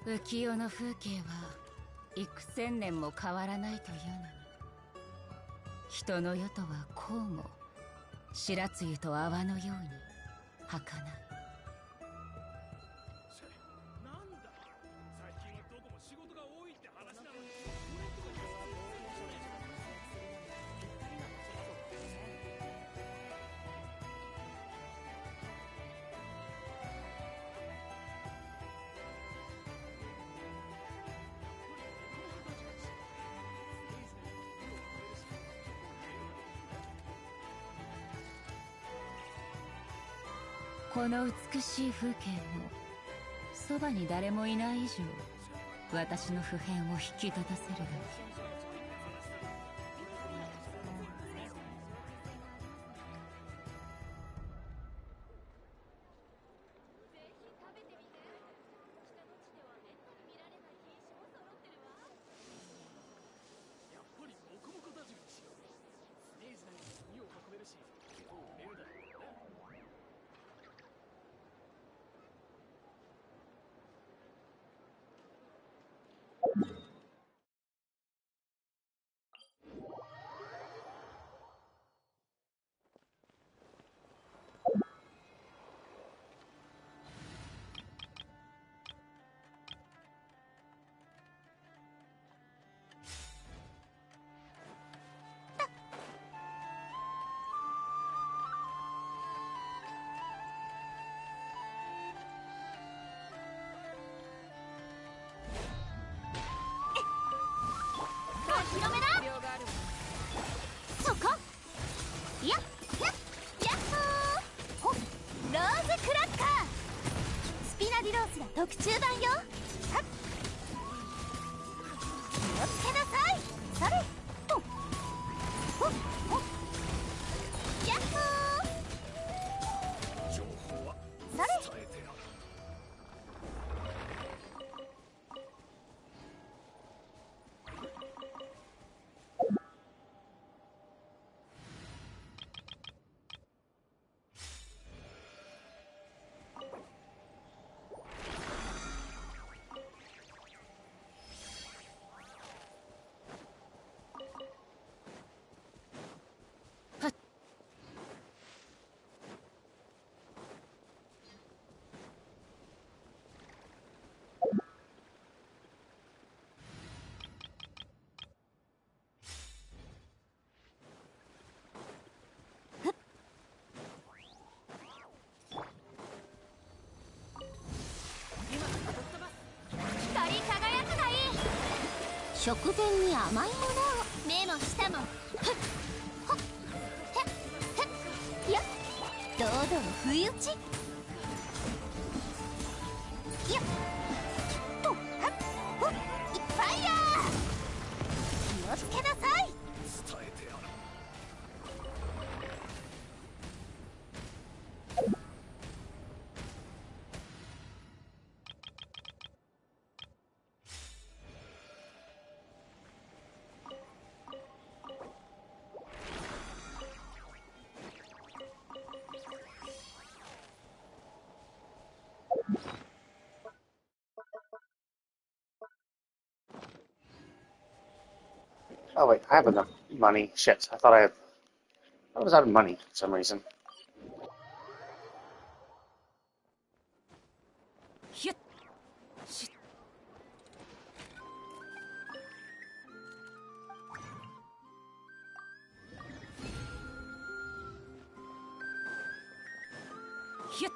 浮世の風景は幾千年も変わらないというのに、人の世とはこうも白露と泡のように儚い。なんだ、最近はどこも仕事が多いって話なのに。この美しい風景もそばに誰もいない以上、私の普遍を引き立たせるだろう。やっぱりモコモコダジュにしよう。ステージ内に炭を運べるし、結構売れるだろうね。広めだ。そこ。やっやっやっほー。ほっ、ローズクラッカー。スピナディロースが特注版よ。はっ、気をつけなさい。それ。ほっほっほっ、やっほー。情報はそれ。伝えてやる。光り輝くがいい。食前に甘いものを。目も舌も。ふっほっへっへっやっ、堂々不意打ち。やっとはっほっ、ファイヤー。気をつけなさい。伝えてやる。Oh wait, I have enough money. Shit, I was out of money for some reason. ひゅっしゅっ。ひゅっ。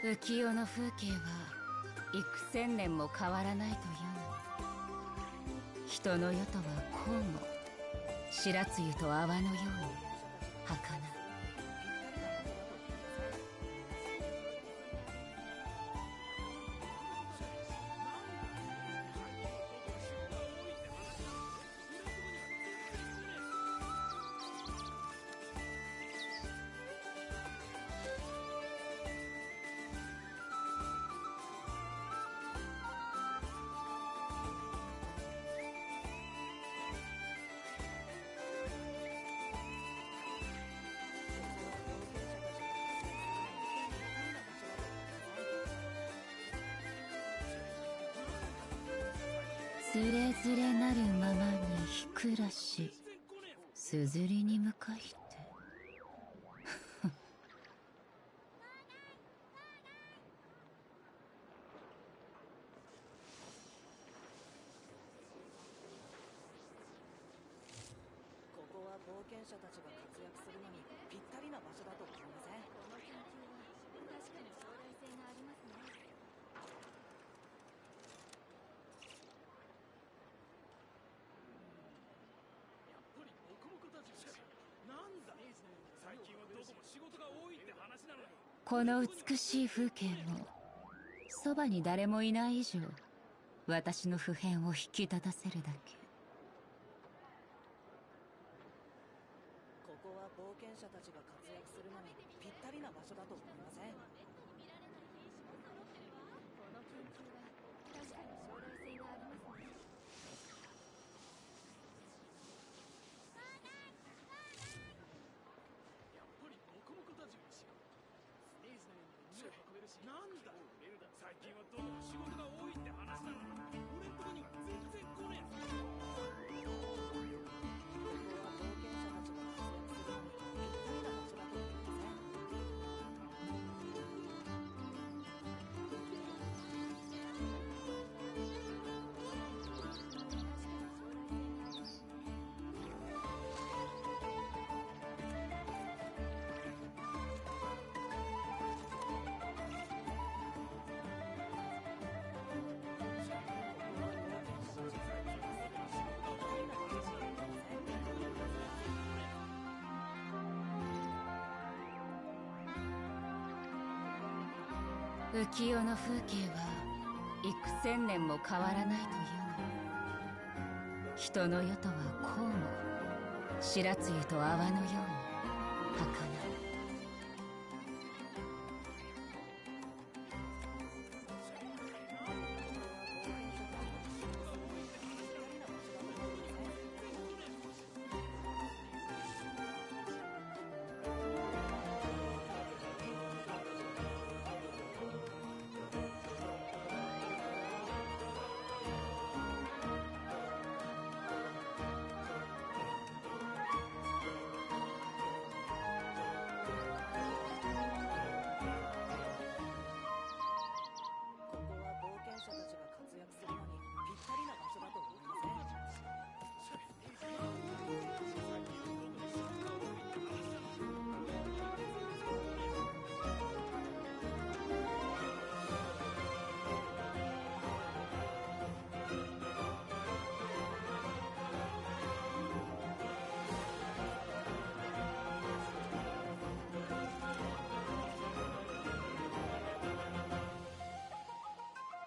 浮世の風景は幾千年も変わらないというのに、人の世とはこうも白露と泡のように儚。つれづれなるままにひくらし、すずりに向かいて。ここは冒険者たちが活躍するのにぴったりな場所だと思いません？この研究は確かに将来性がありますね。やっぱりモコモコたちがなんだ最近はどこも仕事が多いって話なのに。この美しい風景もそばに誰もいない以上、私の不変を引き立たせるだけ。ここは冒険者たちが活躍するのにぴったりな場所だと思いません？この研究は確かに将来性がありますね。やっぱりモコモコたちが違う。ステージのように物を運べるし。なんだ最近はどこも仕事が多いって話なのに俺んとこには全然来ねえぞ。ここは冒険者たちが活躍するのにぴったりな場所だと思いません？浮世の風景は幾千年も変わらないというの。人の世とはこうも白露と泡のように儚。ここは冒険者たちが活躍するのにぴったりな場所だと思いません？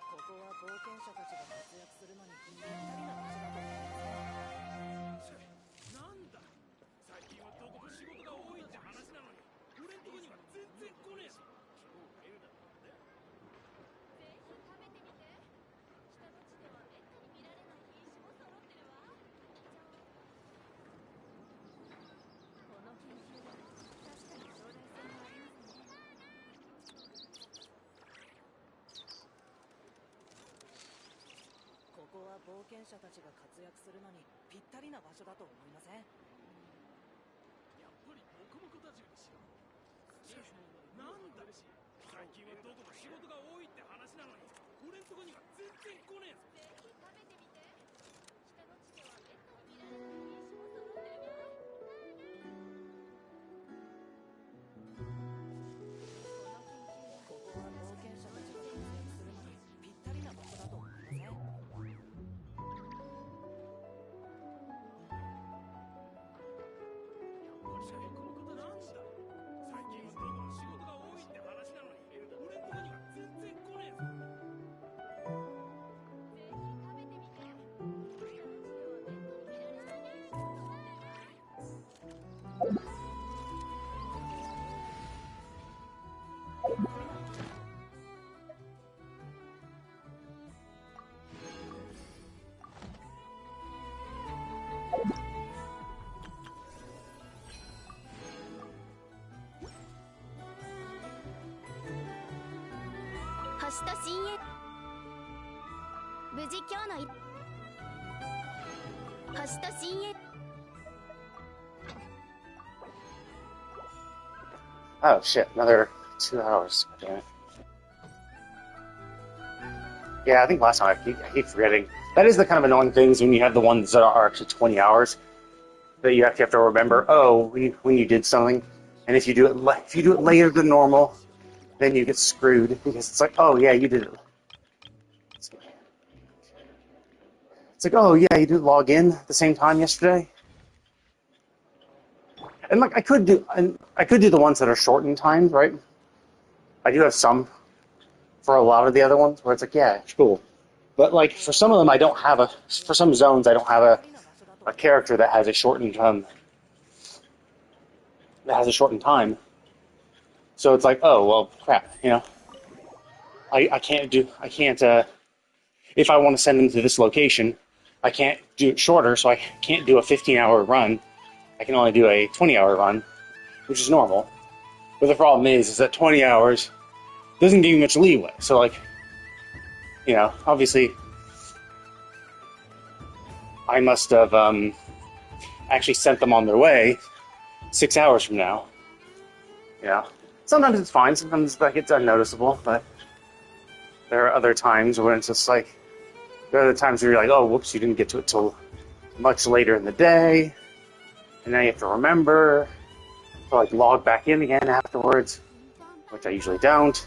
ここは冒険者たちが活躍するのにぴったりな場所だと思いません？なんだ最近はどこも仕事が多いって話なのに俺んとこには全然来ねえぞ。今日エルダなんだよ。ぜひ食べてみて。下の地ではめったに見られない品種も揃ってるわ。この研究は確かに将来性がありますね。ここは冒険者たちが活躍するのにぴったりな場所だと思いません？やっぱりモコモコたちが違う。なんだ最近はどこも仕事が多いって話なのに俺んとこには全然来ねえぞ。ぜひ食べてみて。下の地ではめったに見られない品種も揃ってるわ。ここは冒険者たちが活躍するのにぴったりな場所だと思いません？星と深淵。無事今日の星と深淵。 Oh shit, another 2 hours. Damn it. Yeah, I think last time I keep forgetting. That is the kind of annoying things when you have the ones that are actually 20 hours that you have to remember. Oh, when you did something, and if you do it later than normal, then you get screwed because it's like, oh yeah, you did it. It's like, oh yeah, you didn't log in at the same time yesterday. And like I could do the ones that are shortened times, right? I do have some for a lot of the other ones where it's like, yeah, it's cool. But like for some of them, I don't have for some zones I don't have a character that has a shortened time. So it's like, oh well, crap, you know. I can't if I want to send them to this location, I can't do it shorter, so I can't do a 15-hour run. I can only do a 20-hour run, which is normal. But the problem is that 20 hours doesn't give you much leeway. So, like, you know, obviously, I must have actually sent them on their way 6 hours from now. You know, sometimes it's fine. Sometimes like it's unnoticeable, but there are other times when it's just like, there are other times where you're like, oh, whoops, you didn't get to it till much later in the day. And now you have to remember to like log back in again afterwards, which I usually don't.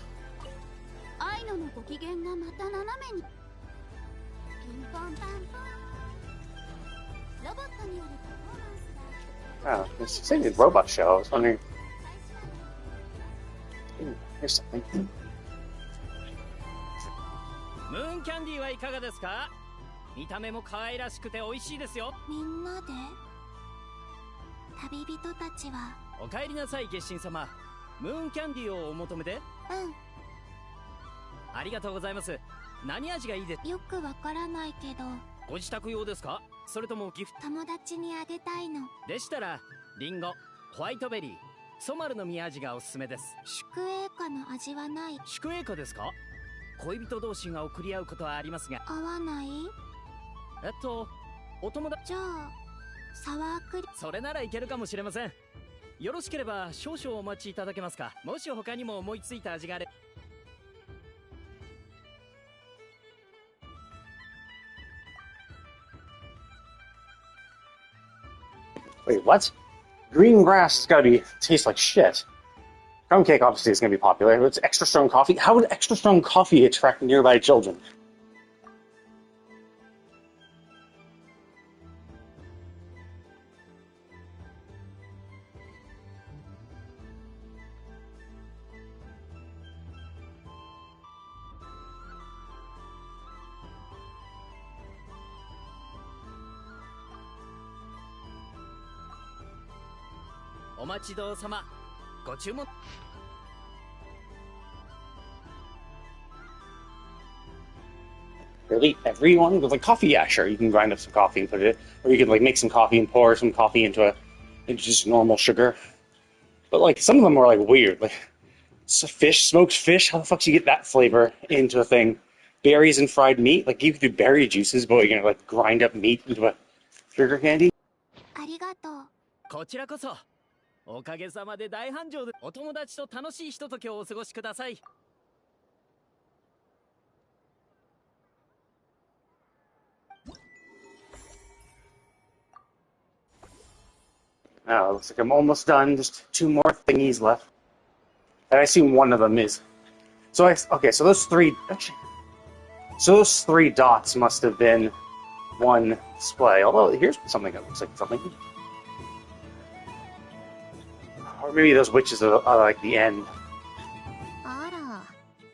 Oh, it's saying the robot show. I was wondering. Ooh, here's something. ムーンキャンディーはいかがですか？見た目も可愛らしくて美味しいですよ。みんなで旅人たちは。お帰りなさい、月神様。ムーンキャンディーをお求めで？うん。ありがとうございます。何味がいいです？よくわからないけど。ご自宅用ですか？それともギフト？友達にあげたいの。でしたら、リンゴ、ホワイトベリー、ソマルの実味がおすすめです。宿営花の味はない。宿営花ですか？恋人同士が送り合うことはありますが。合わない？お友達。じゃあ、サワークリ。それならいけるかもしれません。よろしければ少々お待ちいただけますか？もし他にも思いついた味があれ。Wait, what? Green grass has got to taste like shit. Crumb cake obviously is going to be popular. It's extra strong coffee. How would extra strong coffee attract nearby children? Really? Everyone with like coffee? Yeah, sure. You can grind up some coffee and put it, or you can like make some coffee and pour some coffee into just normal sugar. But like some of them are like weird. Like smoked fish. How the fuck do you get that flavor into a thing? Berries and fried meat. Like you could do berry juices, but you're gonna like grind up meat into a sugar candy. ありがとう。こちらこそ。おかげさまで大繁盛でお友達と楽しいひとときをお過ごしください。Oh, looks like I'm almost done. Just 2 more thingies left. And I assume one of them is. So so those 3 actually. So those 3 dots must have been one display. Although here's something that looks like something. Or maybe those witches are like the end. あら、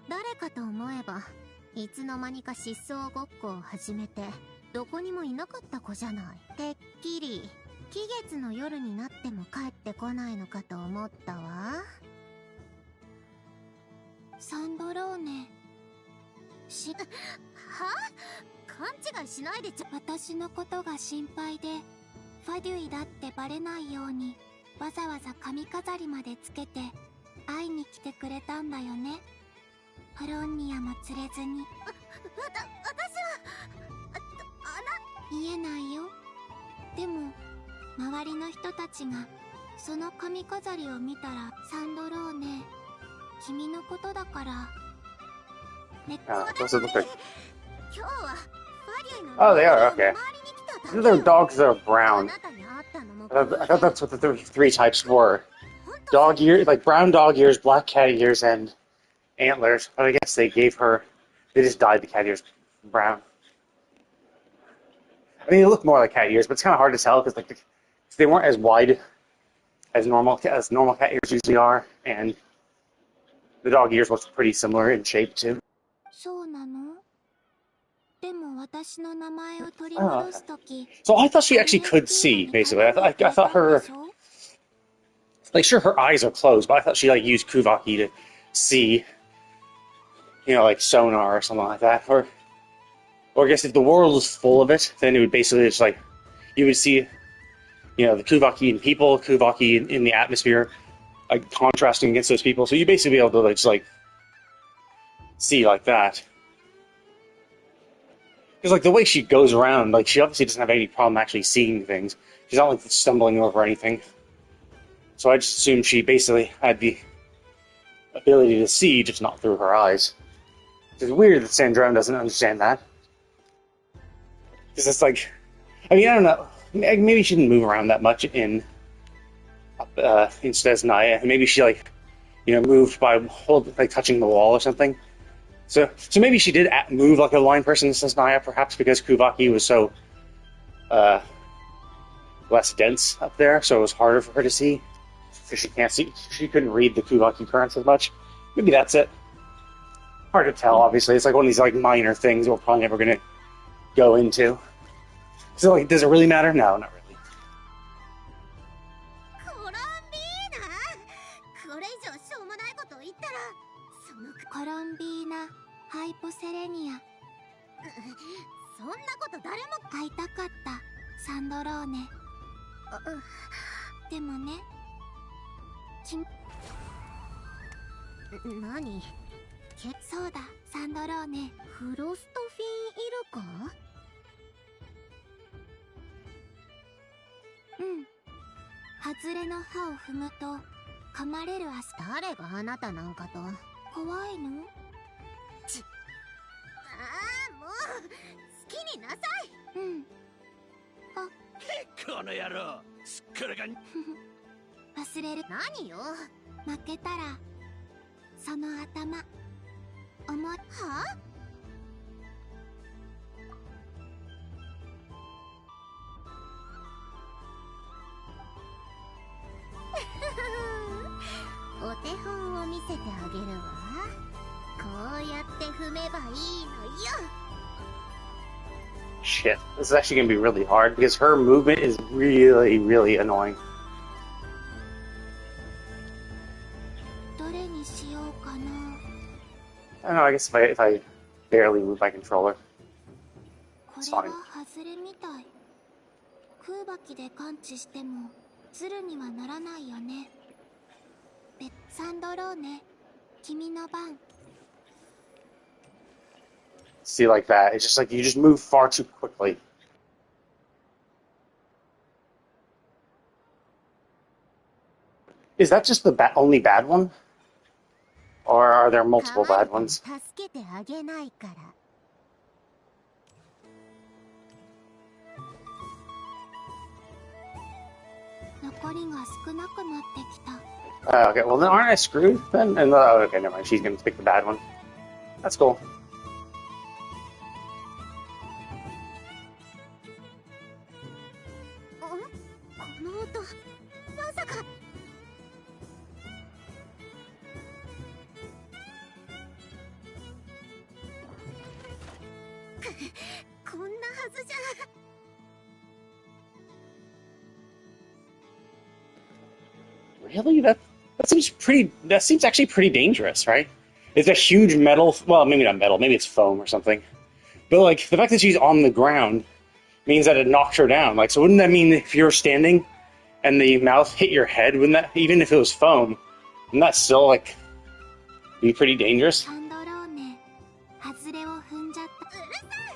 誰かと思えば、いつの間にか失踪ごっこを始めて、どこにもいなかった子じゃない。てっきり、期月の夜になっても帰ってこないのかと思ったわ。サンドローネ。は？勘違いしないでちょ。私のことが心配で、ファデュイだってバレないように。わざわざ髪飾りまでつけて会いに来てくれたんだよね。フロンニアも連れずに。言えないよ。でも周りの人たちがその髪飾りを見たら、サンドローネ、君のことだから。ね、those look like. 今日は Oh, they are okay. Their dogs are brown. I thought that's what the three types were. Dog ear, like brown dog ears, black cat ears, and antlers. But I guess they just dyed the cat ears brown. I mean, they look more like cat ears, but it's kind of hard to tell because they weren't as wide as normal cat ears usually are, and the dog ears look pretty similar in shape too. そうなの？でも私の名前を取り戻すとき、 So I thought she actually could see. Basically, I thought her, like, sure, her eyes are closed, but I thought she used Kuvaki to see, like sonar or something like that, or I guess if the world was full of it, then it would basically just you would see, the Kuvaki in people, Kuvaki in the atmosphere, contrasting against those people. So you'd basically be able to just see like that. Because the way she goes around, she obviously doesn't have any problem actually seeing things. She's not stumbling over anything. So I just assumed she basically had the ability to see, just not through her eyes. It's weird that Sandrone doesn't understand that. Because it's I don't know. Maybe she didn't move around that much in Snezhnaya. Maybe she moved by touching the wall or something. So maybe she did move like a blind person in Snezhnaya, perhaps because Kuvaki was so less dense up there, so it was harder for her to see. Because she couldn't read the Kuvaki currents as much. Maybe that's it. Hard to tell, obviously. It's one of these minor things we're probably never gonna go into. So does it really matter? No, not really. コロンビーナ・ハイポセレニア。そんなこと誰も会いたかった、サンドローネ。でもね、何？そうだ、サンドローネ。フロストフィンイルカ？うん。外れの歯を踏むと噛まれる誰があなたなんかと。怖いの？もう好きになさい。うん。この野郎、すっからかん。忘れる。何よ。負けたらその頭重い。は？お手本を見せてあげるわ。こうやって踏めばいいのよ。 Shit, this is actually gonna be really hard because her movement is really, really annoying. どれにしようかな。 I don't know, I guess if I barely move my controller. これは外れみたい。空爆で感知してもズルにはならないよね。サンドローネ、君の番。 See, like that. It's just you just move far too quickly. Is that just the only bad one? Or are there multiple bad ones? 助けてあげないから。残りが少なくなってきた。 Okay, well then aren't I screwed then? And okay, never mind. She's gonna pick the bad one. That's cool. この音、まさか。こんなはずじゃ。 Really? That seems actually pretty dangerous, right? It's a huge metal, well, maybe not metal, maybe it's foam or something. But the fact that she's on the ground means that it knocks her down. So wouldn't that mean if you're standing and the mouth hit your head, wouldn't that, even if it was foam, wouldn't that still be pretty dangerous? サンドロー外れを踏んじゃった。うるさい。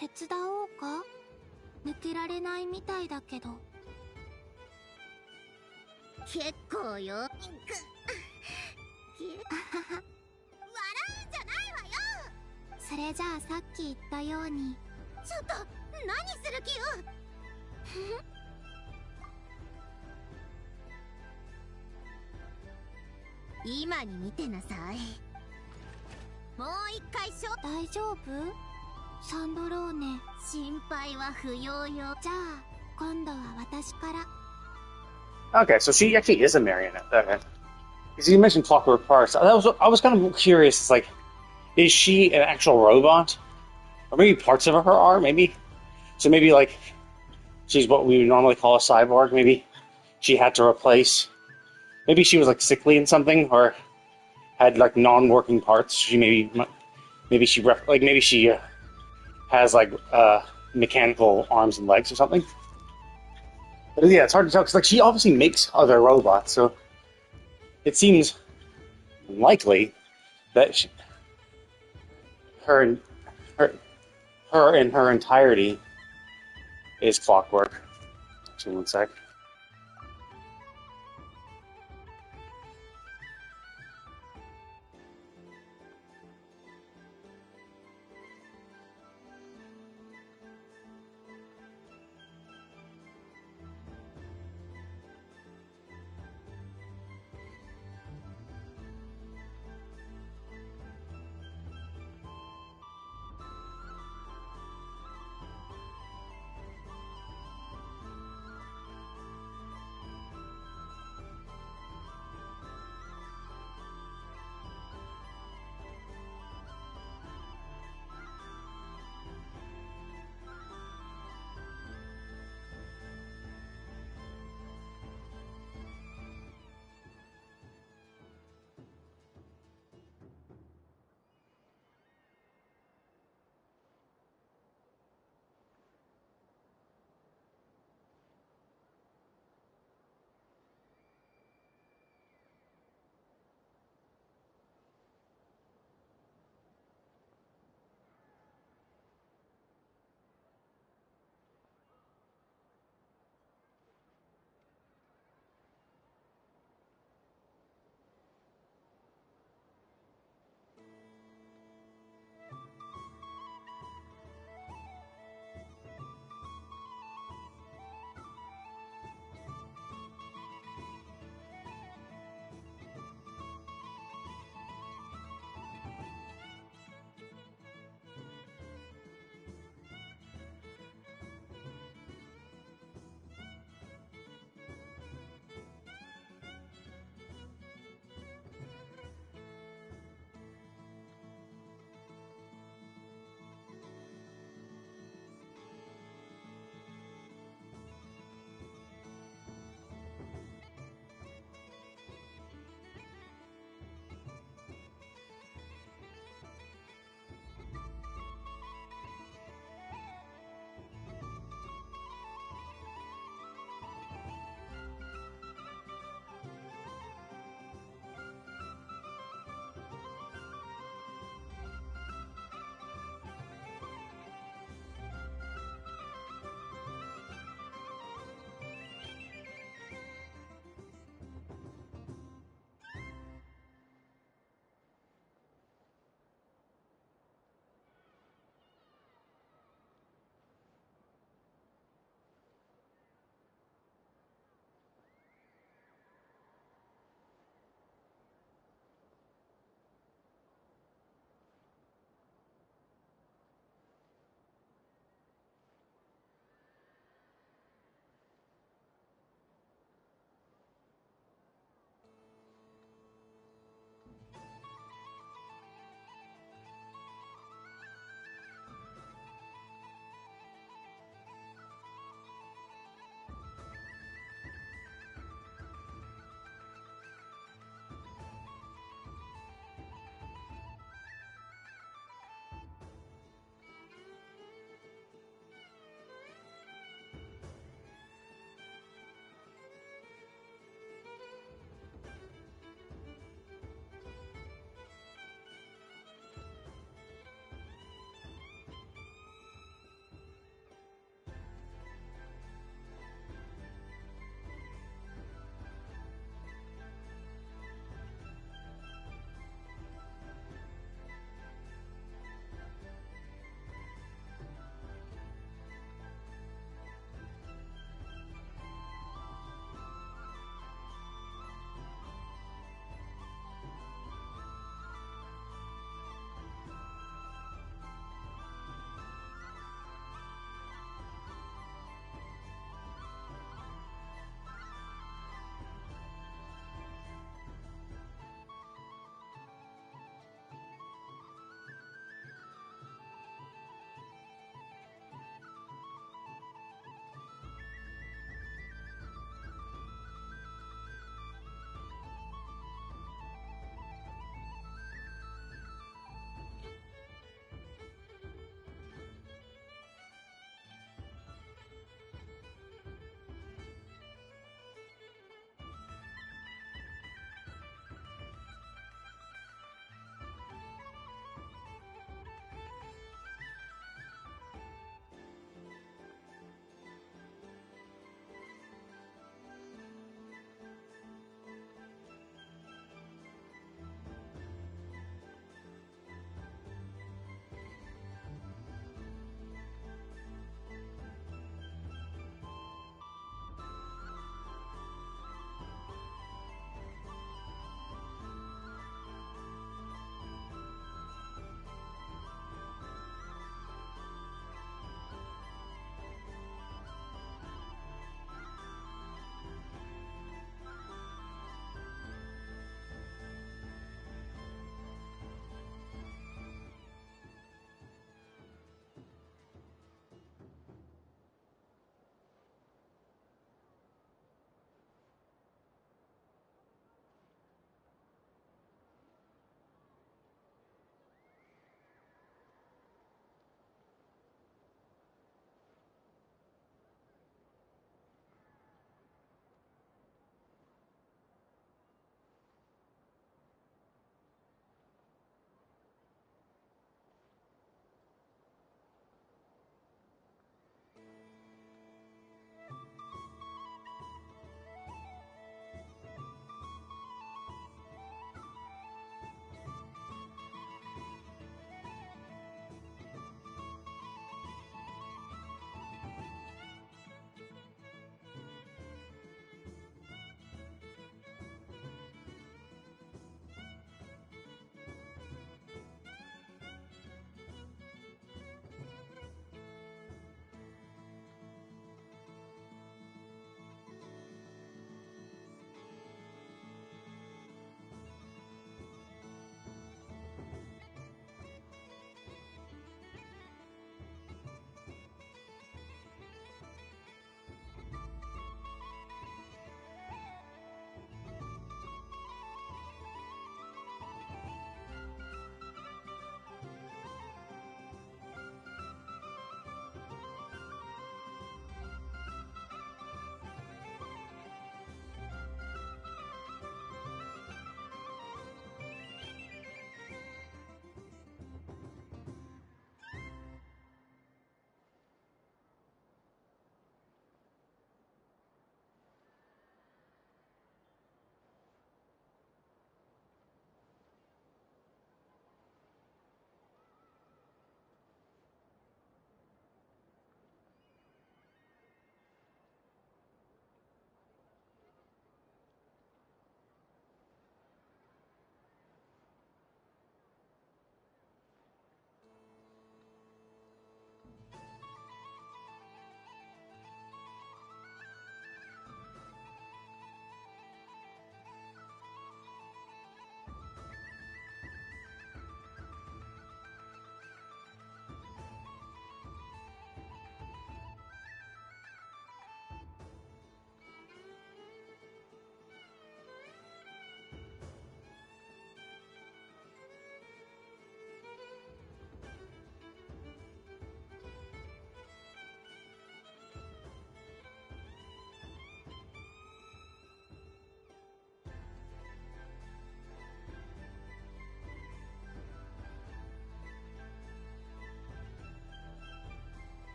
手伝おうか？抜けられないみたいだけど。結構よ。笑うんじゃないわよ。それじゃあさっき言ったように。ちょっと何する気よ。今に見てなさい。もう一回大丈夫？サンドローネ。心配は不要よ。じゃあ今度は私から。Okay, so she actually is a marionette. Okay. Because you mentioned Clockwork Parts. I was kind of curious. It's like, is she an actual robot? Or maybe parts of her are, maybe? So maybe, like, she's what we would normally call a cyborg. Maybe she had to replace... Maybe she was, like, sickly in something, or had, like, non-working parts. She maybe she has, like, mechanical arms and legs or something. But yeah, it's hard to tell, because, like, she obviously makes other robots, so it seems likely that her in her entirety is Clockwork. Actually, one sec.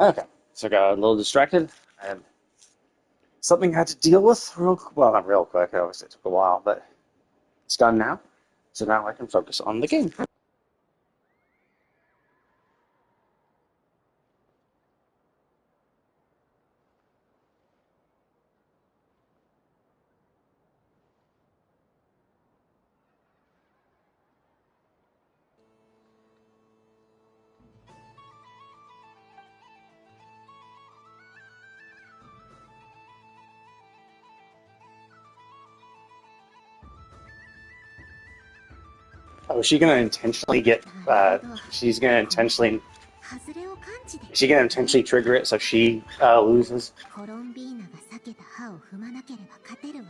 Okay, so I got a little distracted. I had something I had to deal with well, not real quick. Obviously, it took a while, but it's done now. So now I can focus on the game. Oh, is she gonna intentionally get? She's gonna intentionally. 外れを感知で Is she gonna intentionally trigger it so she loses? コロンビーナが避けた歯を踏まなければ勝てるわ。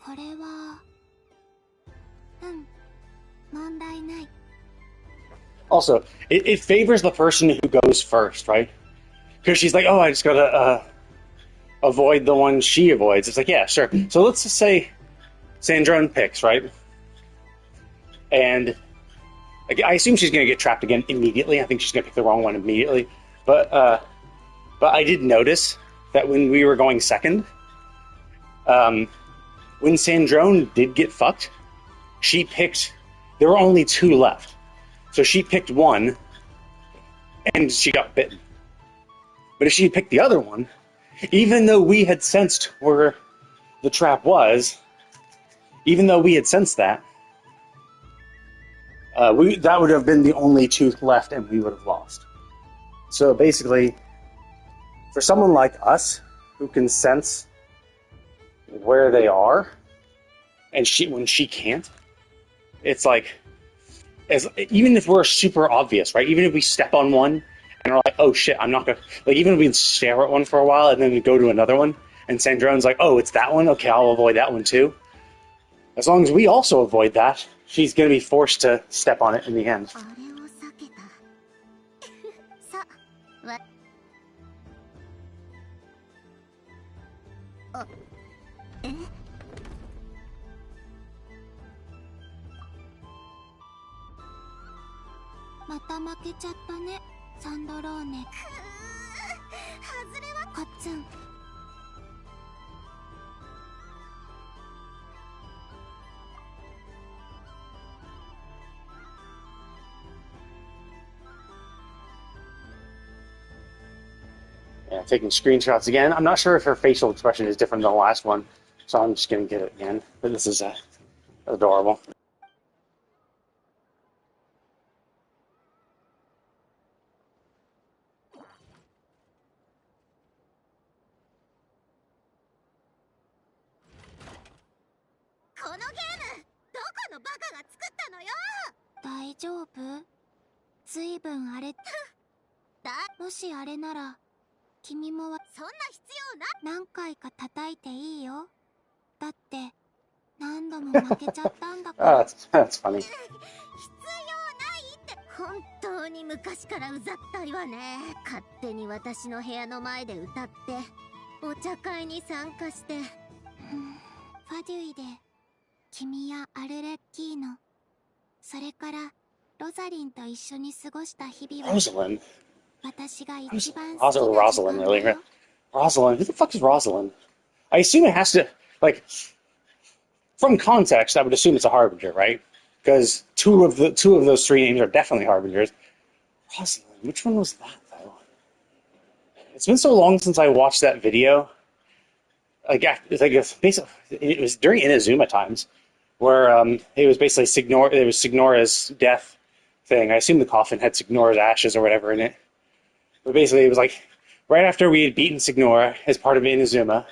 これは問題ない。 Also, it favors the person who goes first, right? Because she's like, oh, I just gotta avoid the one she avoids. It's like, yeah, sure. So let's just say Sandrone picks, right? And I assume she's gonna get trapped again immediately. I think she's gonna pick the wrong one immediately. But I did notice that when we were going second, when Sandrone did get fucked, she picked. There were only 2 left. So she picked one, and she got bitten. But if she had picked the other one, even though we had sensed where the trap was, even though we had sensed that, that would have been the only 2 left, and we would have lost. So basically, for someone like us, who can sense where they are, and when she can't, it's like, even if we're super obvious, right? Even if we step on one and we're like, oh shit, I'm not gonna, like, even if we stare at one for a while and then we go to another one, and Sandrone's like, oh, it's that one? Okay, I'll avoid that one too. As long as we also avoid that, she's gonna be forced to step on it in the end. あれを避けた。さわ。あ、え？また負けちゃったね、サンドローネ。外れはこっつん。Yeah, taking screenshots again. I'm not sure if her facial expression is different than the last one, so I'm just gonna get it again. But this is adorable. このゲーム、どこのバカが作ったのよ。大丈夫？ずいぶん荒れだ。もしあれなら君もそんな必要な。何回か叩いていいよ。だって何度も負けちゃったんだから。Oh, that's funny. 必要ないって。本当に昔からうざったいわね。勝手に私の部屋の前で歌ってお茶会に参加して、ファデュイで君やアルレッキーノ、それからロザリンと一緒に過ごした日々は Rosalind. 私が一番好きな時間 Rosalind, だ really. よ。 Rosalind? Who the fuck is Rosalind? I assume it has to, like, from context, I would assume it's a Harbinger, right? Because two of those 3 names are definitely Harbingers. Rosalind, which one was that, though? It's been so long since I watched that video. Like, basically, it was during Inazuma times, where it was basically Signora's death thing. I assume the coffin had Signora's ashes or whatever in it. But basically, it was like right after we had beaten Signora as part of Inazuma,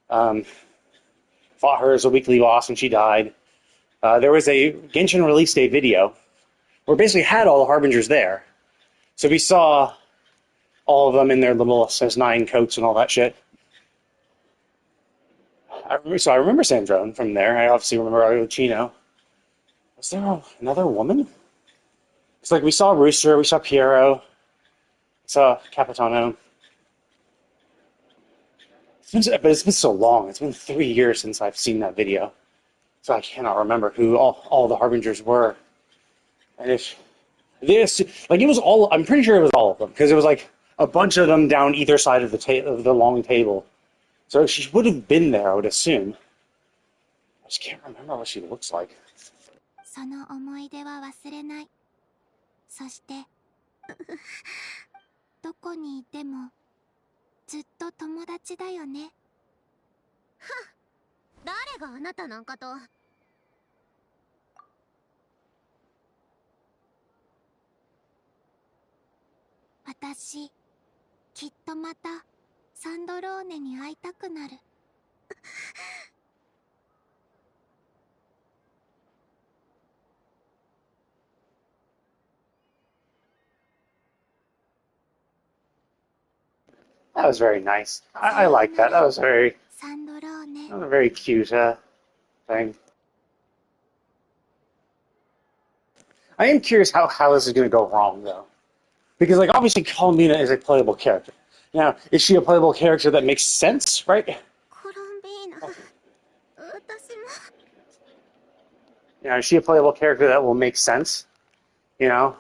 fought her as a weekly boss when she died. There was a Genshin release day video where it basically had all the Harbingers there. So we saw all of them in their little nine coats and all that shit. I remember Sandrone from there. I obviously remember Aruchino. Was there another woman? It's like we saw Rooster, we saw Piero, we saw Capitano. But it's been so long. It's been 3 years since I've seen that video, so I cannot remember who all the harbingers were. And if this, like, it was all, I'm pretty sure it was all of them because it was like a bunch of them down either side of the long table. So she would have been there, I would assume. I just can't remember what she looks like. その思い出は忘れない。そしてどこにいてもずっと友達だよね。誰があなたなんかと。私きっとまたサンドローネに会いたくなる。That was very nice. I like that. That was サンドローネ。 a very cute thing. I am curious how this is going to go wrong, though. Because, like, obviously Columbina is a playable character. Now, is she a playable character that makes sense, right? コロンビーナ、私も。You know, is she a playable character that will make sense? You know?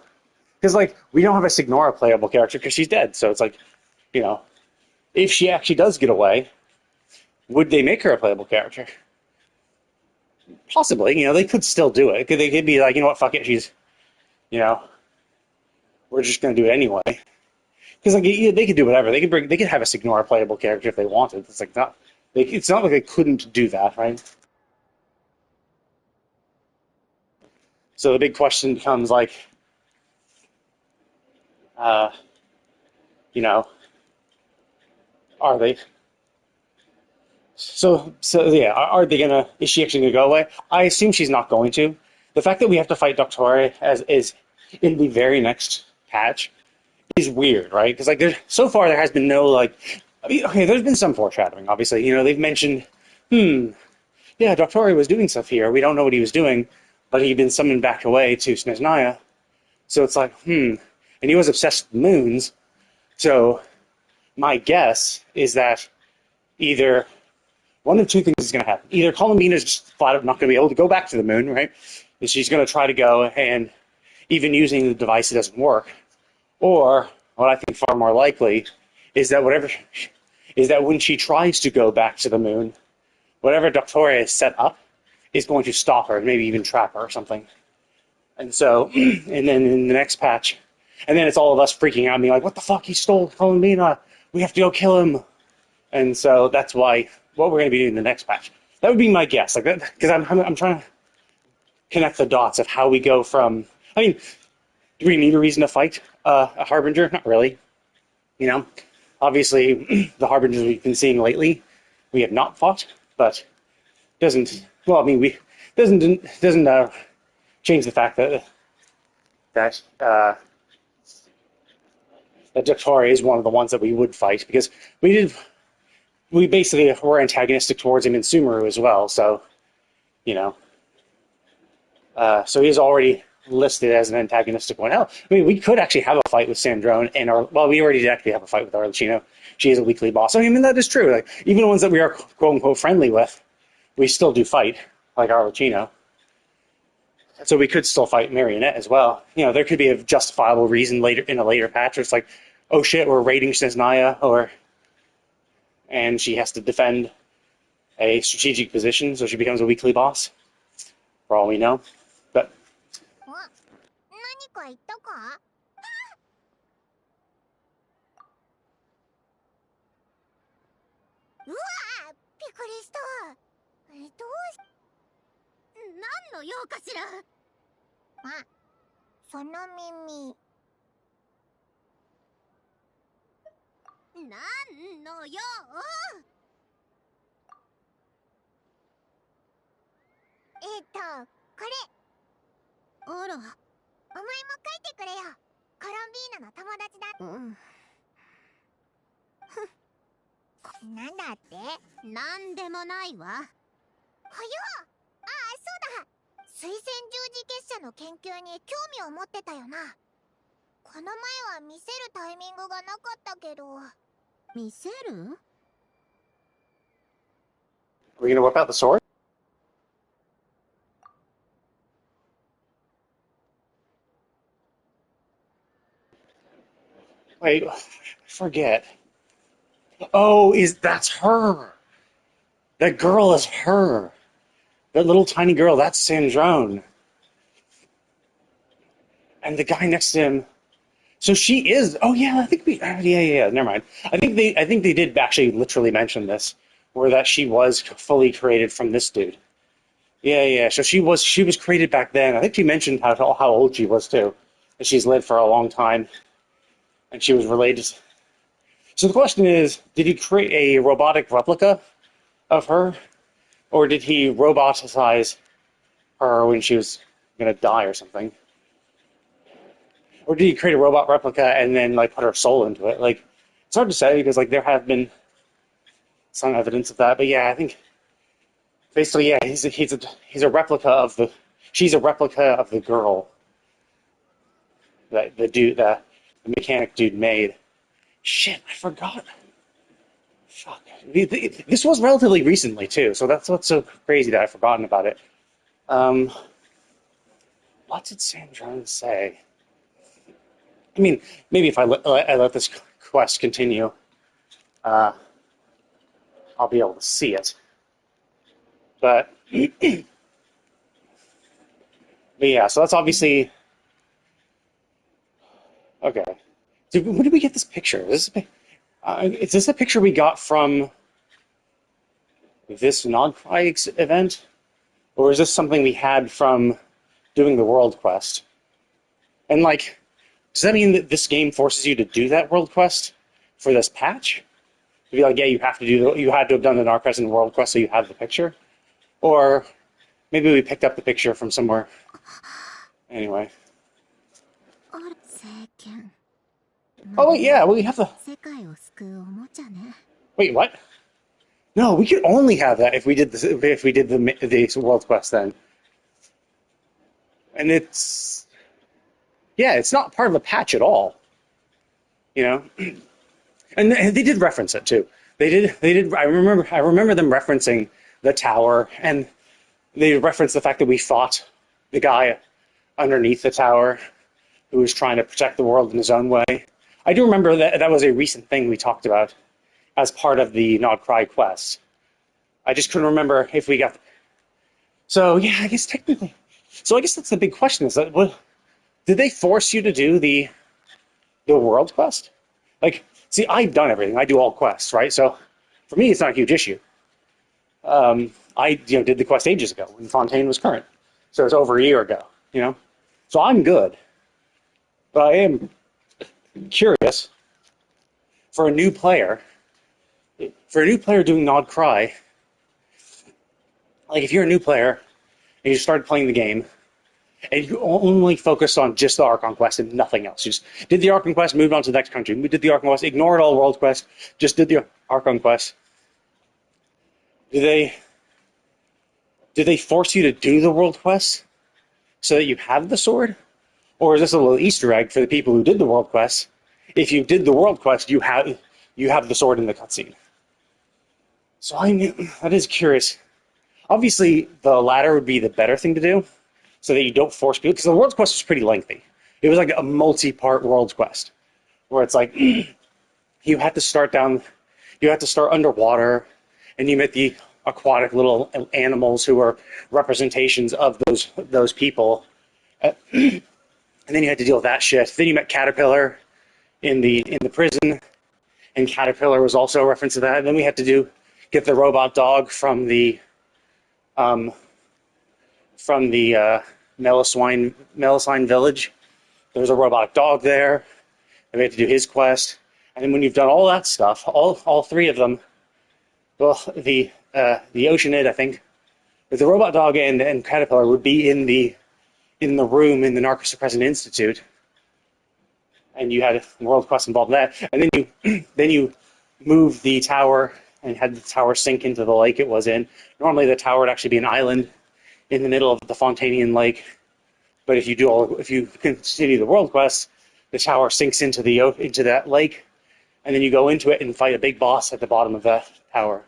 Because, like, we don't have a Signora playable character because she's dead. So it's like, you know, if she actually does get away, would they make her a playable character? Possibly. You know, they could still do it. They could be like, you know what, fuck it, she's, you know, we're just going to do it anyway. Because like they could do whatever. They could have a Signora playable character if they wanted. It's like not. It's not like they couldn't do that, right? So the big question becomes like, you know, are they? So yeah, are they gonna? Is she actually gonna go away? I assume she's not going to. The fact that we have to fight Doctore is in the very next patch is weird, right? Because like so far there has been no like. I mean, okay, there's been some foreshadowing. Obviously, you know they've mentioned, yeah, Doctore was doing stuff here. We don't know what he was doing, but he'd been summoned back away to Snezhnaya. So it's like, and he was obsessed with moons. So my guess is that either one of two things is going to happen. Either Columbina is just flat out not going to be able to go back to the moon, right? And she's going to try to go, and even using the device, it doesn't work. Or what I think far more likely is that when she tries to go back to the moon, whatever Doctore has set up is going to stop her, maybe even trap her or something. And so, and then in the next patch, and then it's all of us freaking out, being like, "What the fuck? He stole Columbina! We have to go kill him!" And so that's what we're going to be doing in the next patch. That would be my guess, like that, because I'm trying to connect the dots of how we go from. I mean, do we need a reason to fight a Harbinger? Not really. You know, obviously the Harbingers we've been seeing lately, we have not fought, but doesn't. Well, I mean, doesn't change the fact that Doctore is one of the ones that we would fight because we basically were antagonistic towards him in Sumeru as well. So, you know, so he's already listed as an antagonistic one. Hell, I mean, we could actually have a fight with Sandrone and we already did actually have a fight with Arlecchino. She is a weekly boss. I mean, that is true. Like, even the ones that we are quote unquote friendly with, we still do fight, like Arlecchino. So we could still fight Marionette as well. You know, there could be a justifiable reason later in a later patch where it's like, oh shit, we're raiding Snezhnaya, and she has to defend a strategic position, so she becomes a weekly boss. For all we know. But 何か言ったか？うわー、びっくりした。どうし、何の用かしら。あ、その耳。何の用？これ。あら。お前も書いてくれよ。コロンビーナの友達だ。なんだって？なんでもないわ。はよ。ああ、そうだ。水仙十字結社の研究に興味を持ってたよな。この前は見せるタイミングがなかったけど。見せる？ Are we gonna whip out the sword? Wait, forget. Oh, that's her? That girl is her. That little tiny girl, that's Sandrone. And the guy next to him. So she is. Oh yeah, I think we. Yeah. Never mind. I think they did actually literally mention this, where that she was fully created from this dude. Yeah. So she was created back then. I think she mentioned how old she was too. That she's lived for a long time, and she was related. So the question is, did he create a robotic replica of her, or did he roboticize her when she was gonna die or something? Or did he create a robot replica and then like put her soul into it? Like, it's hard to say because like there have been some evidence of that, but yeah, I think basically yeah, he's a replica of the she's a replica of the girl that the mechanic dude made. Shit, I forgot. Fuck. This was relatively recently too, so that's what's so crazy that I've forgotten about it. What did Sandrone say? I mean, maybe if I let this quest continue, I'll be able to see it. But yeah, so that's obviously okay. When did we get this picture? Is this a picture we got from this Nodcry event, or is this something we had from doing the world quest? And like, does that mean that this game forces you to do that world quest for this patch? To be like, yeah, you have to you had to have done the Narcres and world quest so you have the picture, or maybe we picked up the picture from somewhere. Anyway. Oh wait, yeah, we have the. Wait, what? No, we could only have that if we did the world quest then. And it's not part of the patch at all. You know, and they did reference it too. They did. I remember them referencing the tower, and they referenced the fact that we fought the guy underneath the tower who was trying to protect the world in his own way. I do remember that was a recent thing we talked about as part of the Nodcry quest. I just couldn't remember if we got. So yeah, I guess technically. So I guess that's the big question: is that did they force you to do the world quest? Like, see, I've done everything. I do all quests, right? So for me, it's not a huge issue. I did the quest ages ago when Fontaine was current, so it's over a year ago. You know, so I'm good. But I am curious for a new player doing Nodcry. Like, if you're a new player and you started playing the game and you only focused on just the Archon quest and nothing else, you just did the Archon quest, moved on to the next country, we did the Archon quest, ignored all world quests, just did the Archon quest. Did they force you to do the world quest so that you have the sword? Or is this a little Easter egg for the people who did the world quest? If you did the world quest, you have the sword in the cutscene. So that is curious. Obviously, the latter would be the better thing to do, so that you don't force people. Because the world quest was pretty lengthy. It was like a multi-part world quest, where it's like you had to start underwater, and you met the aquatic little animals who were representations of those people. And then you had to deal with that shit. Then you met Caterpillar in the prison, and Caterpillar was also a reference to that. And then we had to get the robot dog from the Melusine village. There was a robotic dog there, and we had to do his quest. And then when you've done all that stuff, all three of them, well, the Oceanid, I think, with the robot dog and Caterpillar would be in the room in the Narcosuppressant Institute, and you had a world quest involved in that, and then you moved the tower and had the tower sink into the lake it was in. Normally, the tower would actually be an island in the middle of the Fontanian Lake, but if you continue the world quest, the tower sinks into that lake, and then you go into it and fight a big boss at the bottom of that tower,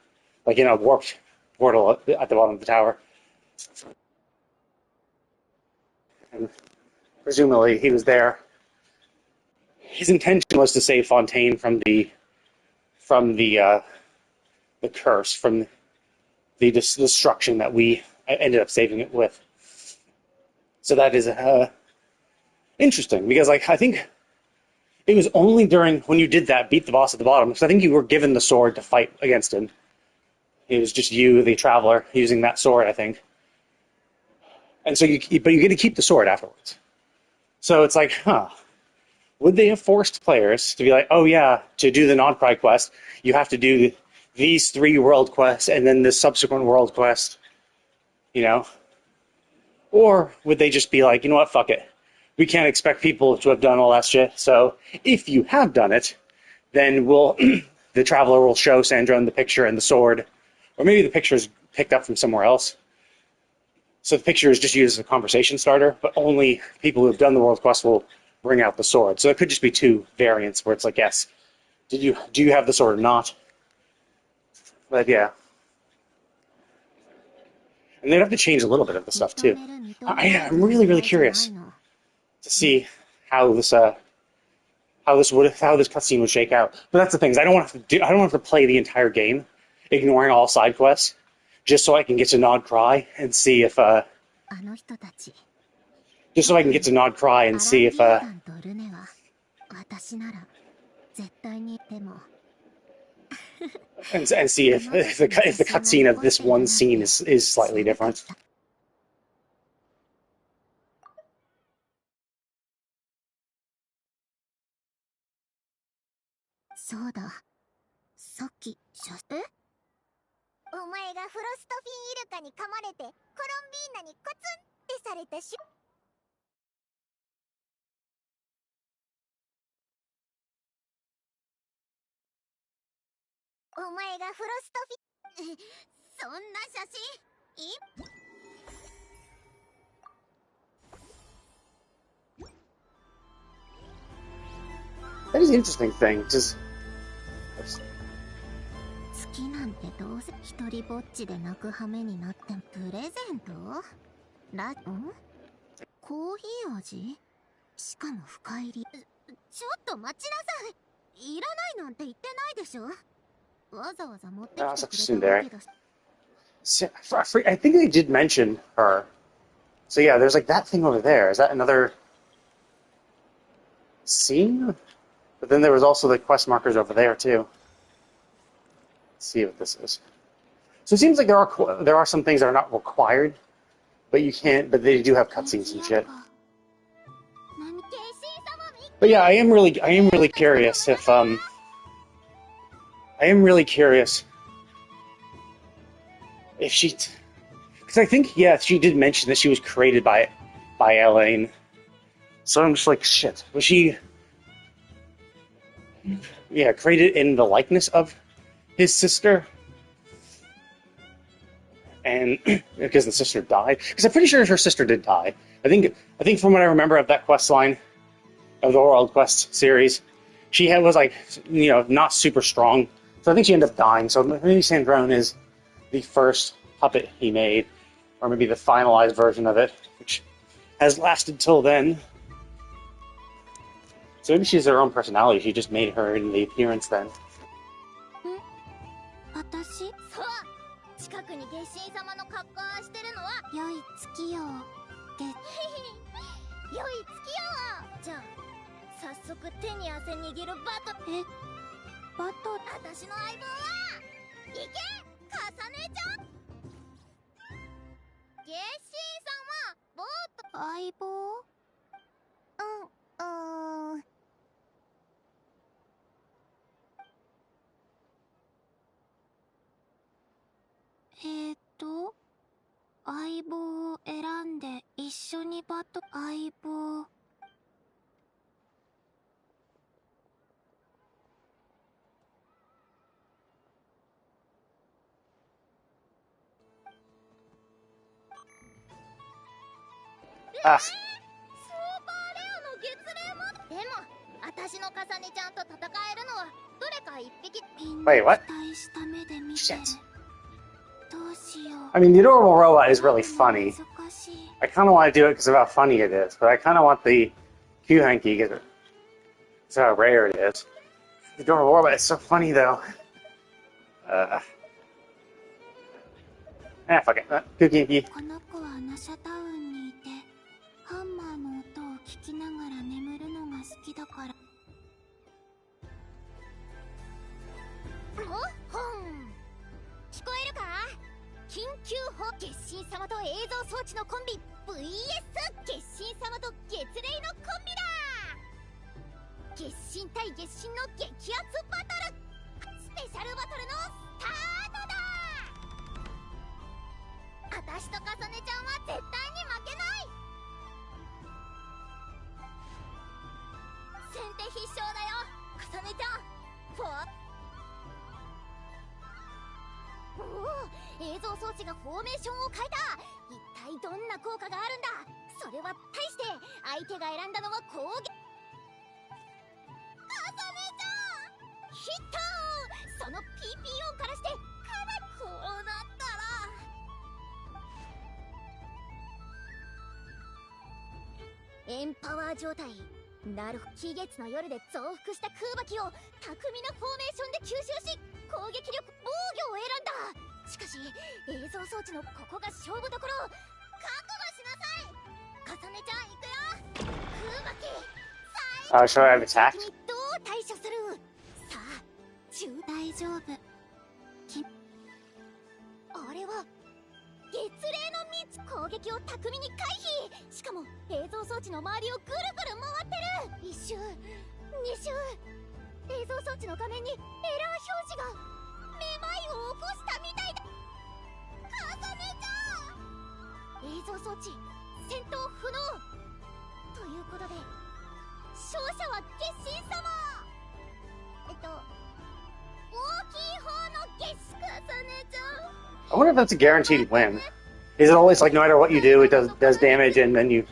like in a warped portal at the bottom of the tower. And presumably he was there. His intention was to save Fontaine from the curse, from the destruction that we ended up saving it with. So that is interesting, because like I think it was only during when you did that, beat the boss at the bottom, because I think you were given the sword to fight against him. It was just you, the traveler, using that sword, I think. And so but you get to keep the sword afterwards. So it's like, would they have forced players to be like, oh yeah, to do the Nodcry quest, you have to do these 3 world quests and then the subsequent world quest, you know? Or would they just be like, you know what, fuck it. We can't expect people to have done all that shit, so if you have done it, then the traveler will show Sandra the picture and the sword, or maybe the picture is picked up from somewhere else. So the picture is just used as a conversation starter, but only people who have done the world quest will bring out the sword. So it could just be 2 variants where it's like, yes, do you have the sword or not? But yeah. And they'd have to change a little bit of the stuff too. I'm really, really curious to see how this cutscene would shake out. But that's the thing, is I don't have to play the entire game, ignoring all side quests, just so I can get to Nodcry and see if and see if the cutscene of this one scene is slightly different. そうだ。さっきお前がフロストフィンイルカに噛まれてコロンビーナにコツンってされたし。お前がフロストフィンそんな写真い That is an interesting thing. Just 好きなんてどうせ一人ぼっちで泣く羽目になってプレゼントコーヒー味しかも深入りちょっと待ちなさいいらないなんて言ってないでしょわざわざ持ってきてくれたわけだし I think they did mention her. So yeah, there's like that thing over there. Is that another scene? But then there was also the quest markers over there too. Let's see what this is. So it seems like there are some things that are not required, but but they do have cutscenes and shit. But yeah, I am really curious if if she, because I think she did mention that she was created by Elaine. So I'm just like, shit, was she? Yeah, created in the likeness of his sister, and because the sister died. Because I'm pretty sure her sister did die. I think from what I remember of that quest line of the World Quest series, she was like, not super strong. So I think she ended up dying. So maybe Sandrone is the first puppet he made, or maybe the finalized version of it, which has lasted till then. So maybe she has her own personality. She just made her in the appearance then. 私そう近くに月神様の格好をしてるのは良い月よ良い月よじゃあ早速手に汗握るバト私の相棒はいけ重ねちゃん月神様ボート相棒相棒を選んで一緒に相棒スーパーレアの月齢もでも私のカサネちゃんと戦えるのはどれか一匹 Wait, what? 期待した目で見て Shit. I mean, the adorable robot is really funny. I kind of want to do it because of how funny it is, but I kind of want the Q Hanky because it's how rare it is. The adorable robot is so funny though. Fuck it. Q Hanky. この子はナシャタウンにいてハンマーの音を聞きながら眠るのが好きだから。もほん聞こえるか？緊急報月神様と映像装置のコンビ VS 月神様と月霊のコンビだ。月神対月神の激アツバトル、スペシャルバトルのスタートだ。私とかさねちゃんは絶対に負けない。先手必勝だよかさねちゃん。フォーおお、映像装置がフォーメーションを変えた。一体どんな効果があるんだ。それは大して相手が選んだのは攻撃。かさねちゃんヒット。その PPO からしてこうなったらエンパワー状態。なるほど。気月の夜で増幅した空爆を巧みなフォーメーションで吸収し攻撃力防御を選んだ。しかし映像装置のここが勝負どころ。覚悟しなさいかさねちゃん。いくよ空爆。So I have attacked? どう対処する。さあ大丈夫。あれは月霊の蜜。攻撃を巧みに回避。しかも映像装置の周りをぐるぐる回ってる。一周二周。映像装置の画面にエラー表示が。めまいを起こしたみたいだ。かさねちゃん映像装置戦闘不能ということで勝者は月神様。大きい方の月かさねちゃん。I wonder if that's a guaranteed win. Is it always like no matter what you do, it does damage, and then you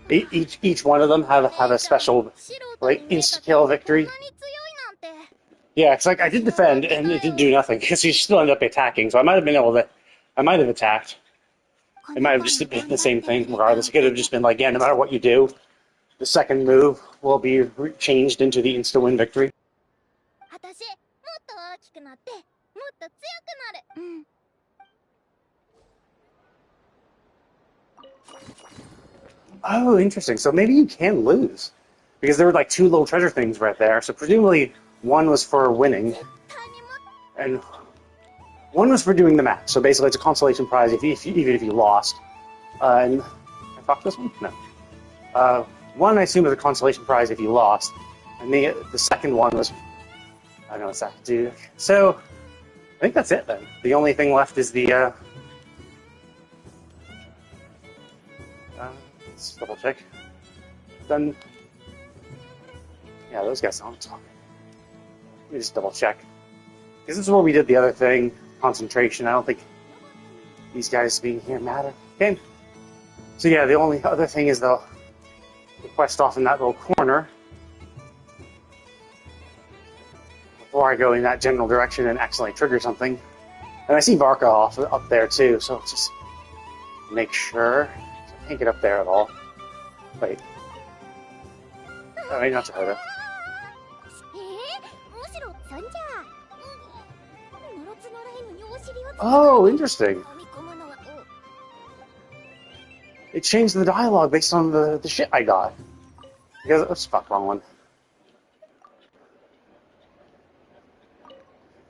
each one of them have a special like insta kill victory? Yeah, it's like I did defend and it didn't do nothing because you still end up attacking. So I might have been able to, I might have attacked. It might have just been the same thing regardless. It could have just been like, yeah, no matter what you do, the second move will be changed into the insta win victory. 私もっと大きくなってもっと強くなる。うん。Oh, interesting. So maybe you can lose. Because there were like two little treasure things right there. So presumably one was for winning. And one was for doing the match. So basically it's a consolation prize even if you lost. And I fucked this one? No. One I assume was a consolation prize if you lost. And the second one was... I don't know what's that to do. So I think that's it then. The only thing left is the... let's double check. Then, yeah, those guys don't talk. Let me just double check. Because this is where we did the other thing, concentration. I don't think these guys being here matter. Okay. So yeah, the only other thing is the quest off in that little corner. Before I go in that general direction and accidentally trigger something. And I see Varka off up there too, so let's just make sure. I can't get up there at all. Wait. Oh, maybe not to Hoda. Oh, interesting. It changed the dialogue based on the shit I got. Because, oops, fuck, wrong one.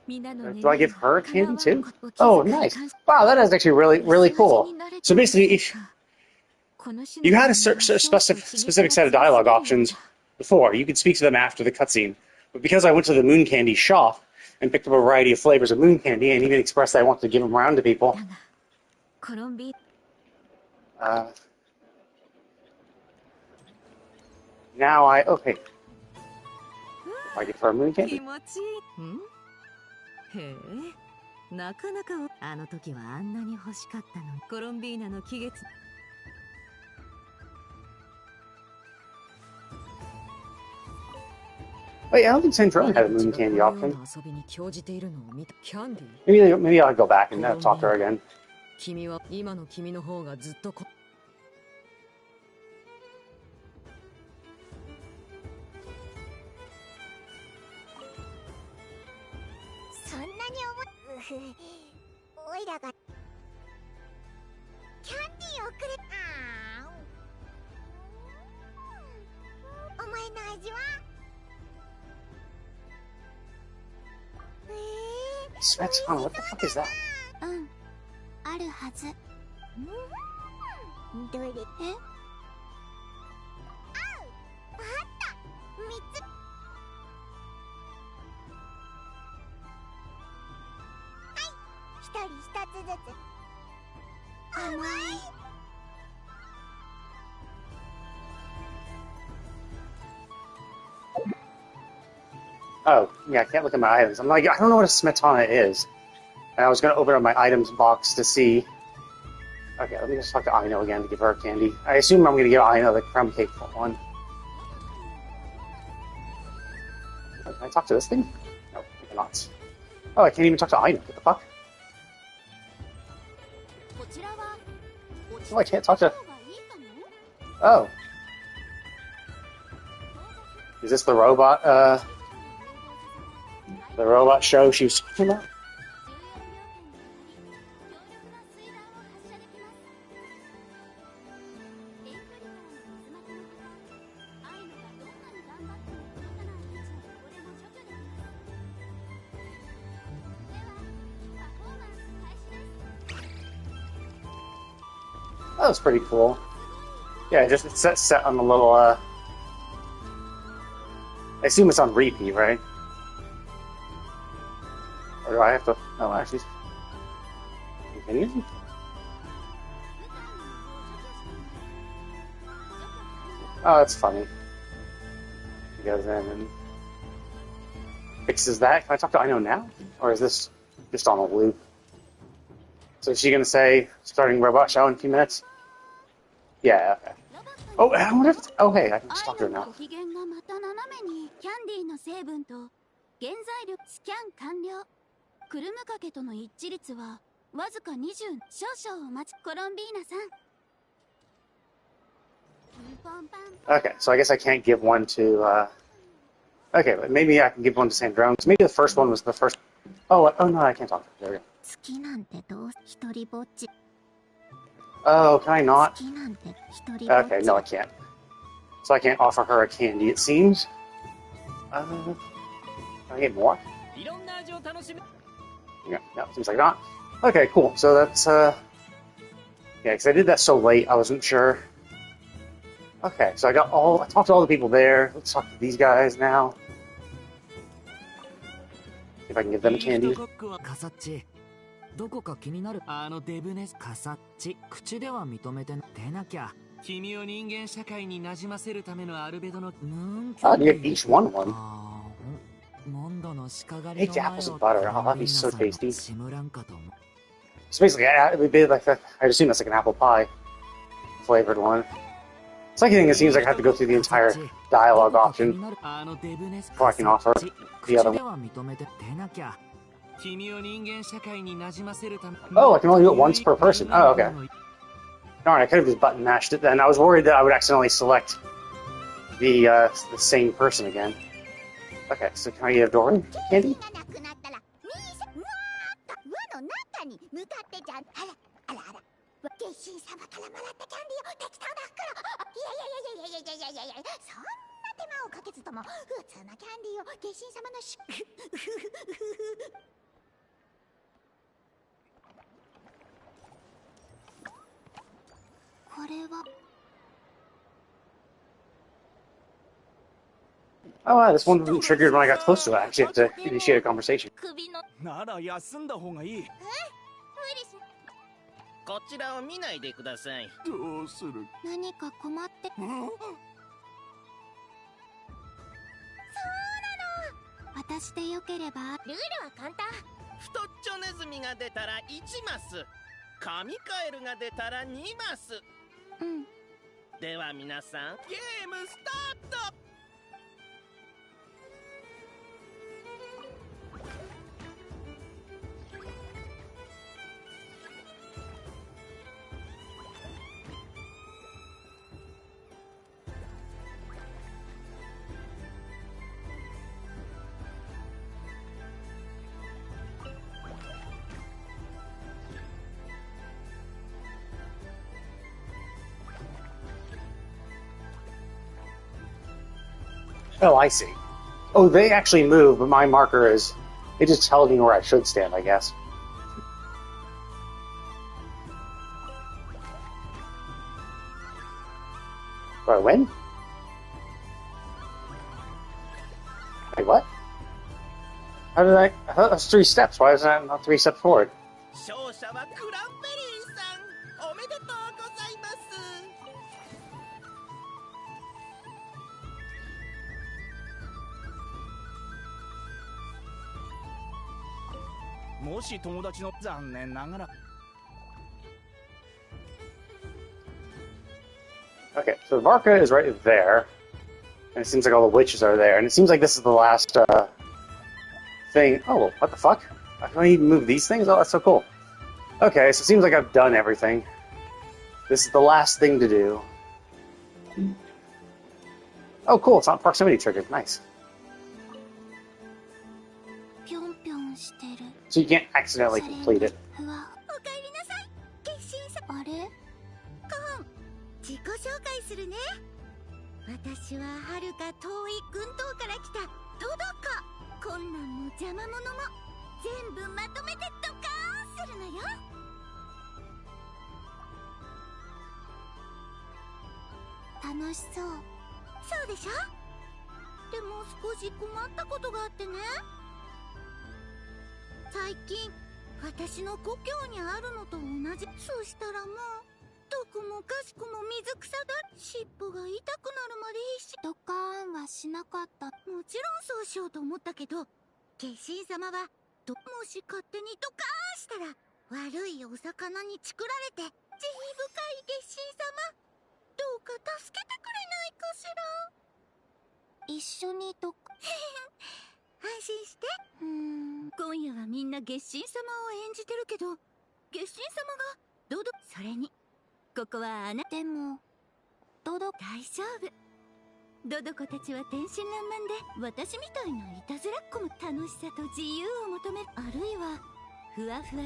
Do I give her a candy too? Oh, nice. Wow, that is actually really, really cool. So basically, if you had a specific set of dialogue options before, you could speak to them after the cutscene. But because I went to the Moon Candy shop and picked up a variety of flavors of Moon Candy and even expressed that I wanted to give them around to people, now okay. I give her a Moon Candy? へえ、なかなかあの時はあんなに欲しかったの。コロンビーナの気月。Wait, I don't think Sandrone had a moon candy option. 遊びに興じているのを見たキャンディー Maybe I'll go back and talk to her again. 君は今の君の方がずっとそんなにおいらがキャンディーをくれお前の味はSmeton, what the fuck is that? うんあるはずどれあった3つ一人一つずつ甘い Oh, yeah, I can't look at my items. I'm like, I don't know what a smetana is. And I was going to open up my items box to see. Okay, let me just talk to Aino again to give her a candy. I assume I'm going to give Aino the crumb cake one. Can I talk to this thing? No, I cannot. Oh, I can't even talk to Aino. What the fuck? Oh, I can't talk to... Oh. Is this the robot, the robot show she was talking about? That was pretty cool. Yeah, just it's set on the little, I assume it's on repeat, right? Or do I have to... Oh, actually... Continue? Oh, that's funny. He goes in and... fixes that. Can I talk to Aino now? Or is this just on a loop? So is she gonna say, starting robot show in a few minutes? Yeah, okay. Oh, I wonder if... Oh, hey, I can just talk to her now. クルムかけとの一致率はわずか20少々お待ちコロンビーナさん Okay, so I guess I can't give one to, Okay, but maybe I can give one to Sandrone. Maybe the first one was the first... Oh, no, I can't talk to her. There we go. 好きなんてどう一人ぼっち Oh, can I 好 not? きなんて一人ぼっ Okay, ち no, I can't. So I can't offer her a candy, it seems. Can I get more? いろんな味を楽しめ Yeah, no, seems like not. Okay, cool. So that's, yeah, because I did that so late, I wasn't sure. Okay, so I talked to all the people there. Let's talk to these guys now. See if I can give them a candy. カサッチどこか気になるあのデブネスカサッチ口では認めて出なきゃ君を人間社会に馴染ませるためのアルベドの Oh, you get each one. モンドの鹿狩 Baked りの前 apples を and butter. Oh, that'd be so tasty. シムランかと思う So basically, it would be like I'd assume that's like an apple pie flavored one. Second thing, it seems like I have to go through the entire dialogue option before I can offer the other one. Oh, I can only do it once per person. Oh, okay. Darn, I could have just button mashed it then. I was worried that I would accidentally select the same person again. Okay, so can I get a Dory candy? がなくなったらミーサうわーっと輪の中に向かってじゃんあらあらあら月神様からもらったキャンディーを適当な袋いやそんな手間をかけずとも普通のキャンディーを月神様のこれは Oh, wow, this one wasn't triggered when I got close to it. I actually have to initiate a conversation. 首のなら休んだ方がいい無理しこちらを見ないでください。どうする何か困ってそうなの私でよければルールは簡単太っちょネズミが出たら1マス、神カエルが出たら2マス。うんでは皆さん、ゲームスタート。Oh, I see. Oh, they actually move, but my marker is... It just tells me where I should stand, I guess. Do I win? Wait, what? How did I... I thought that was 3 steps. Why is that not 3 steps forward? 勝者はクランベリーさん、おめでとうございます。もし友達の残念ながら Okay, so Varka is right there. And it seems like all the witches are there. And it seems like this is the last thing. Oh, what the fuck? Can I even move these things? Oh, that's so cool. Okay, so it seems like I've done everything. This is the last thing to do. Oh, cool. It's not proximity triggered. Nice. ぴょんぴょんしてる。 So you can't accidentally complete it. ふわ。おかえりなさい。決心さ。あれ？コン。自己紹介するね。私ははるか遠い群島から来たドドコ。困難も邪魔者も全部まとめてドカーンするのよ。楽しそう。そうでしょ？でも少し困ったことがあってね。最近私の故郷にあるのと同じ。そしたらもうどこもかしこも水草だ。尻尾が痛くなるまで必死。ドカーンはしなかった。もちろんそうしようと思ったけど、化身様はもし勝手にドカーンしたら悪いお魚にチクられて慈悲深い化身様、どうか助けてくれないかしら。一緒にと安心して。今夜はみんな月神様を演じてるけど、月神様がドド。それにここはでもドド大丈夫。ドド子たちは天真爛漫で、私みたいないたずらっ子も楽しさと自由を求める。あるいはふわふわ。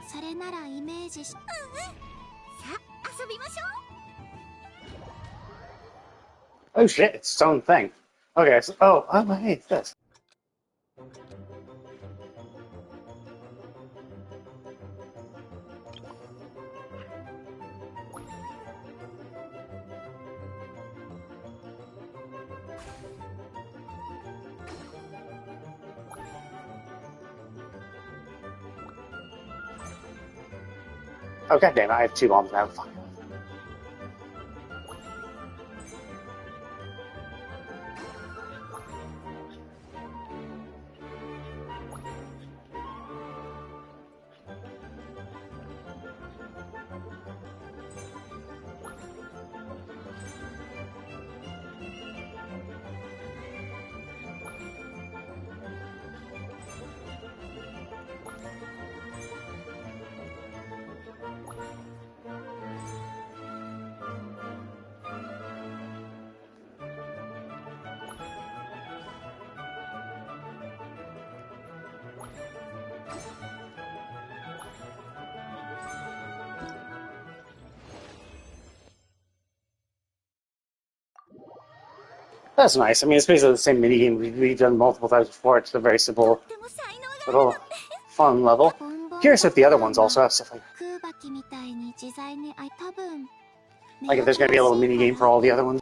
それならイメージし。さあ遊びましょう。Oh shit, it's its own thing. Okay, so, oh, hey, it's this. Oh, god damn it, I have 2 bombs now. Fuck. That's nice. I mean, it's basically the same minigame we've done multiple times before. It's a very simple, little, fun level. Curious if the other ones also have stuff like if there's going to be a little minigame for all the other ones.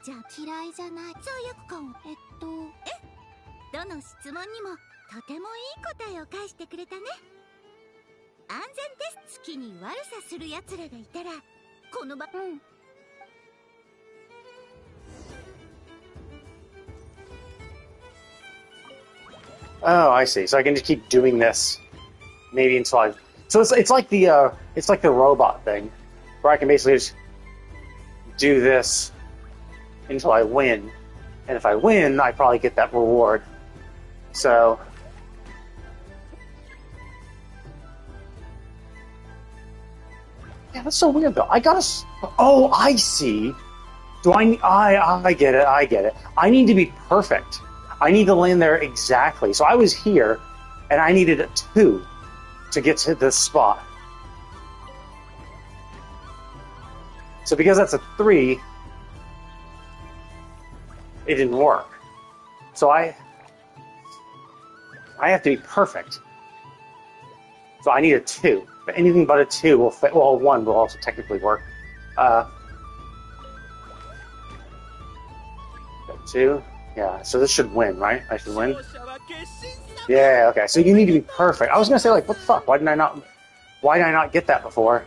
じゃあ嫌いじゃない。罪悪感。どの質問にもとてもいい答えを返してくれたね。安全です。好きに悪さする奴らがいたらこの場。Oh, I see. So I can just keep doing this, maybe until I. So it's like the robot thing, where I can basically just do this until I win, and if I win, I probably get that reward. So. Yeah, that's so weird though. I gotta. Oh, I see. I get it. I get it. I need to be perfect. I need to land there exactly. So I was here, and I needed a 2 to get to this spot. So because that's a 3, it didn't work. So I have to be perfect. So I need a 2. But anything but a 2 will fit. Well, 1 will also technically work. 2. Yeah, so this should win, right? I should win. Yeah, okay. So you need to be perfect. I was gonna say, like, what the fuck? Why did I not get that before?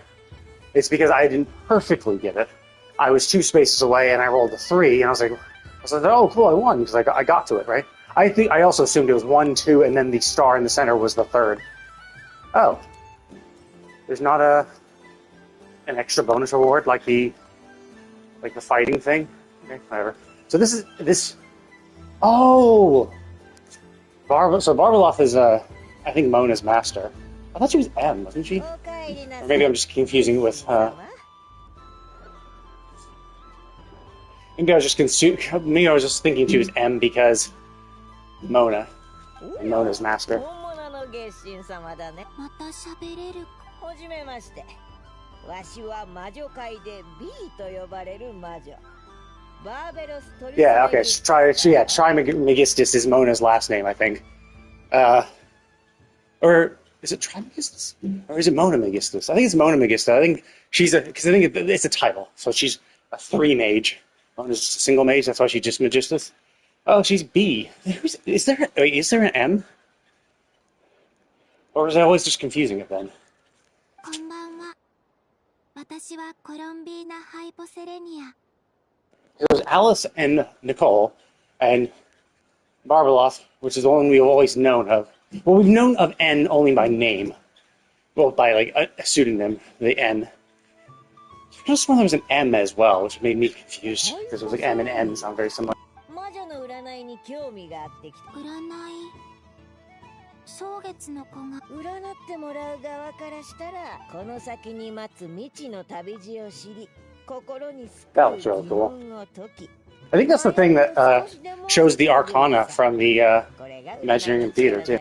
It's because I didn't perfectly get it. I was 2 spaces away and I rolled a 3, and I was like, oh, cool, I won because I got to it, right? I also assumed it was 1, 2, and then the star in the center was the 3rd. Oh, there's not an extra bonus reward like the fighting thing. Okay, whatever. So this. Oh, so Barbeloth is I think Mona's master. I thought she was M, wasn't she? Or maybe I'm just confusing it with. Maybe I was just thinking she was M because Mona. And Mona's master. また喋れる。はじめまして。わしは魔女界で B と呼ばれる魔女。Yeah, okay. Trismegistus is Mona's last name, I think. Or is it Trismegistus? Or is it Mona Megistus? I think it's Mona Megistus. I think because I think it's a title. So she's a 3 mage. Mona's just a single mage, that's why she's just Megistus. Oh, she's B. Is there an M? Or is I always just confusing it then? こんばんは。私はコロンビーナ・ハイポセレニア。 There's Alice and Nicole, and Barbeloth, which is the one we've always known of. Well, we've known of N only by name. Well, by like a pseudonym, the N. I just thought there was an M as well, which made me confused, because it was like M and N sound very similar. 魔女の占いに興味があってきた。占い。蒼月の子が占ってもらう側からしたら、この先に待つ未知の旅路を知り。 That was really cool. I think that's the thing that shows the arcana from the Imagineering Theater, too.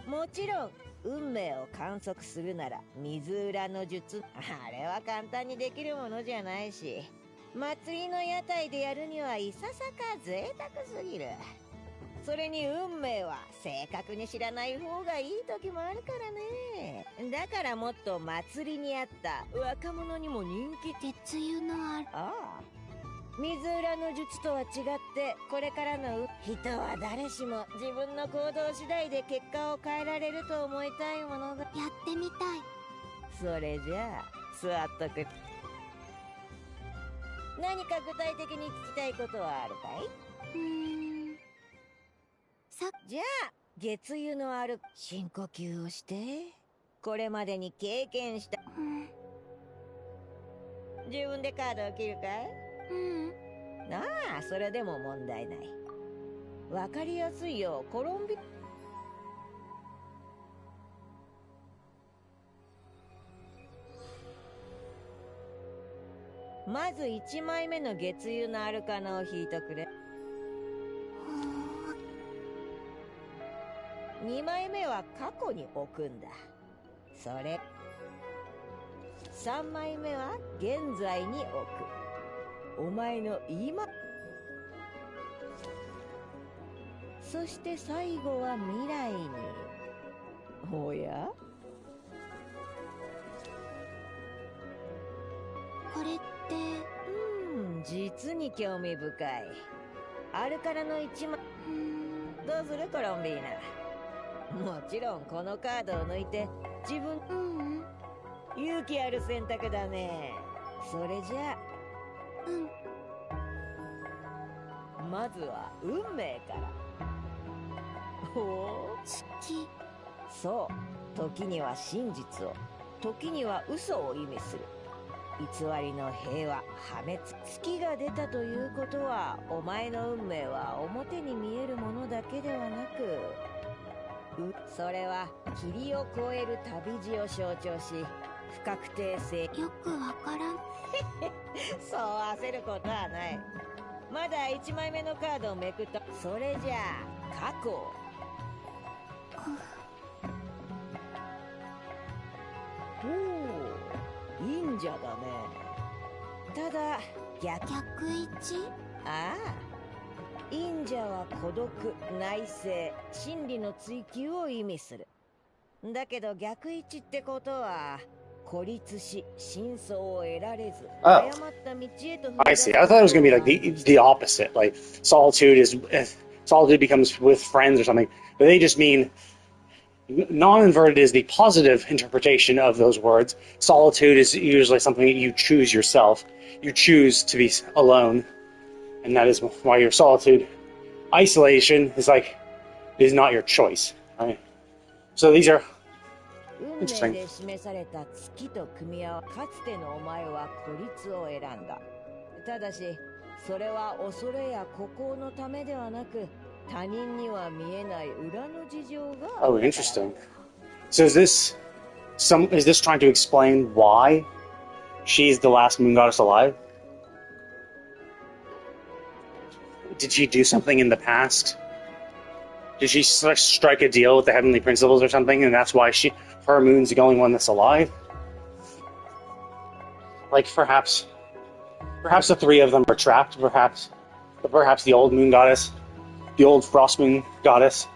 もちろん運命を観測するなら水裏の術あれは簡単にできるものじゃないし祭りの屋台でやるにはいささか贅沢すぎるそれに運命は正確に知らない方がいい時もあるからねだからもっと祭りにあった若者にも人気鉄油のあるああ水裏の術とは違ってこれからの人は誰しも自分の行動次第で結果を変えられると思いたいものだやってみたいそれじゃあ座っとく何か具体的に聞きたいことはあるかいじゃあ月油のある深呼吸をしてこれまでに経験した、自分でカードを切るかいああそれでも問題ないわかりやすいよコロンビまず1枚目の月油のアルカナを引いとくれ2枚目は過去に置くんだそれ3枚目は現在に置くお前の今そして最後は未来におやこれって実に興味深いアルカナの1枚どうするコロンビーナもちろんこのカードを抜いて自分勇気ある選択だねそれじゃまずは運命からお月そう時には真実を時には嘘を意味する偽りの平和破滅月が出たということはお前の運命は表に見えるものだけではなくそれは霧を越える旅路を象徴し不確定性よくわからんそう焦ることはないまだ1枚目のカードをめくったそれじゃあ過去おお忍者だねただ逆一ああ忍者は孤独内省真理の追求を意味する。だけど逆位置ってことは孤立し真相を得られず Oh. 誤った道へと I see. I thought it was going to be like the opposite. Like solitude becomes with friends or something. But they just mean non-inverted is the positive interpretation of those words. Solitude is usually something that you choose yourself. You choose to be alone, and that is why your solitude. Isolation is not your choice. Right? So these are 運命で示された月と組み合わかつてのお前は孤立を選んだ。ただしそれは恐れや孤高のためではなく他人には見えない裏の事情がある。 Oh, interesting. So is this trying to explain why she's the last moon goddess alive? Did she do something in the past? Did she strike a deal with the heavenly principles or something, and that's why her moon's the only one that's alive? Like perhaps the three of them are trapped. Perhaps the old moon goddess, the old frost moon goddess,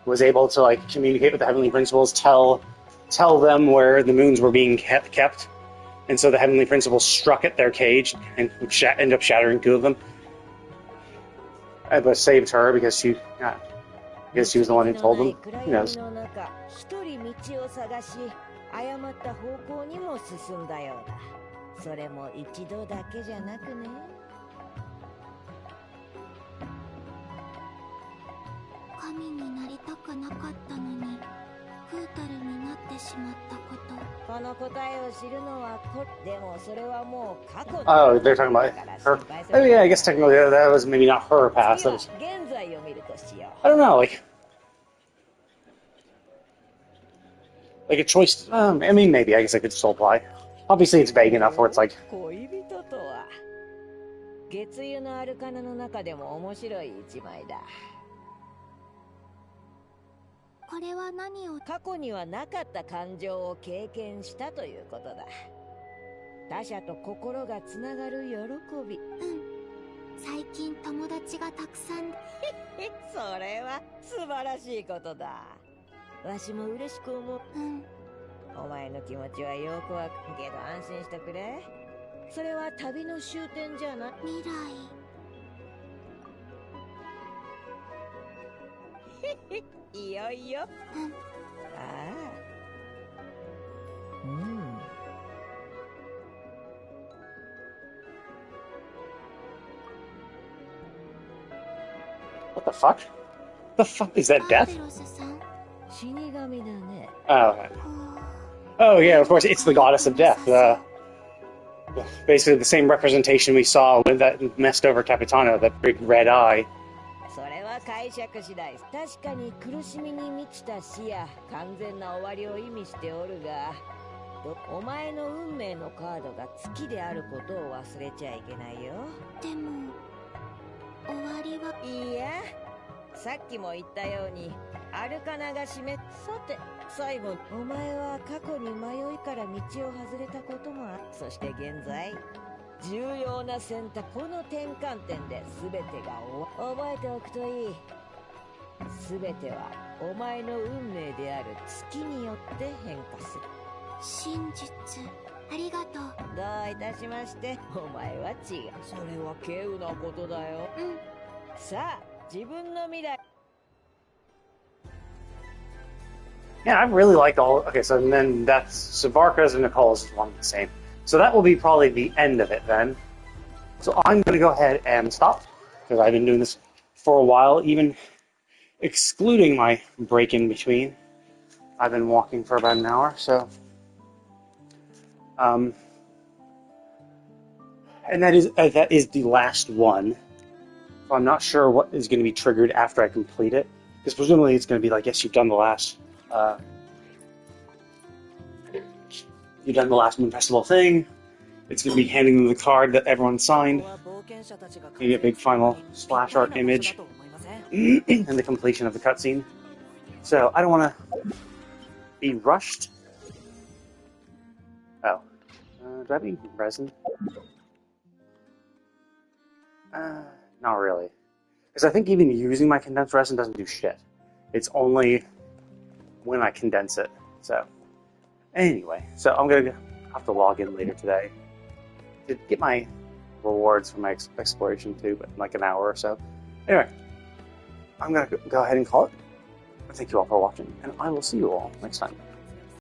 was able to like communicate with the heavenly principles, tell them where the moons were being kept, and so the heavenly principles struck at their cage and would end up shattering two of them. But saved her because she was the one who told them. Who knows? 一人道を探し誤った方向にも進んだようだ。それも一度だけじゃなくね。神になりたくなかったのにフータルになってしまったこと。この答えを知るのはでもそれはもう過去。 Oh, they're talking about her. Oh yeah, I guess technically that was maybe not her past. That was, 現在を見るとしよ I don't know, like a choice. I mean, maybe I guess I could still apply. Obviously, it's vague enough where it's like. 恋人とは月湯のアルカナの中でも面白い一枚だ。これは何を。過去にはなかった感情を経験したということだ。他者と心がつながる喜び。最近友達がたくさん。それは素晴らしいことだ。わしも嬉しく思う。お前の気持ちはよくわかるけど安心してくれ。それは旅の終点じゃな。未来。いよいよ。ああ。What the fuck? The fuck is that? Death? 死神だね。 Oh, okay. Oh yeah, of course, it's the goddess of death. Basically the same representation we saw with that messed over Capitano, that big red eye. それは解釈次第。確かに苦しみに満ちた死や完全な終わりを意味しておるが、お前の運命のカードが月であることを忘れちゃいけないよ。でも終わりは。いや、さっきも言ったようにアルカナがさて最後、お前は過去に迷いから道を外れたこともある。そして現在重要な選択、この転換点で全てが覚えておくといい。全てはお前の運命である月によって変化する。真実ありがとう。どういたしまして。お前は違う。それは稀有なことだよ。さあ自分の未来。 Yeah, I really liked all. Okay, so then that's Savarka's and Nicole's is one and the same. So that will be probably the end of it then. So I'm going to go ahead and stop because I've been doing this for a while, even excluding my break in between. I've been walking for about an hour, so. And that is the last one. So I'm not sure what is going to be triggered after I complete it, because presumably it's going to be like, yes, you've done the last. You've done the last Moon Festival thing. It's going to be handing them the card that everyone signed. Maybe a big final splash art image. And the completion of the cutscene. So, I don't want to be rushed. Oh. Do I have any resin? Not really. Because I think even using my condensed resin doesn't do shit. It's only when I condense it. So, anyway. So I'm going to have to log in later today to get my rewards for my exploration too, but in like an hour or so. Anyway, I'm going to go ahead and call it. Thank you all for watching, and I will see you all next time.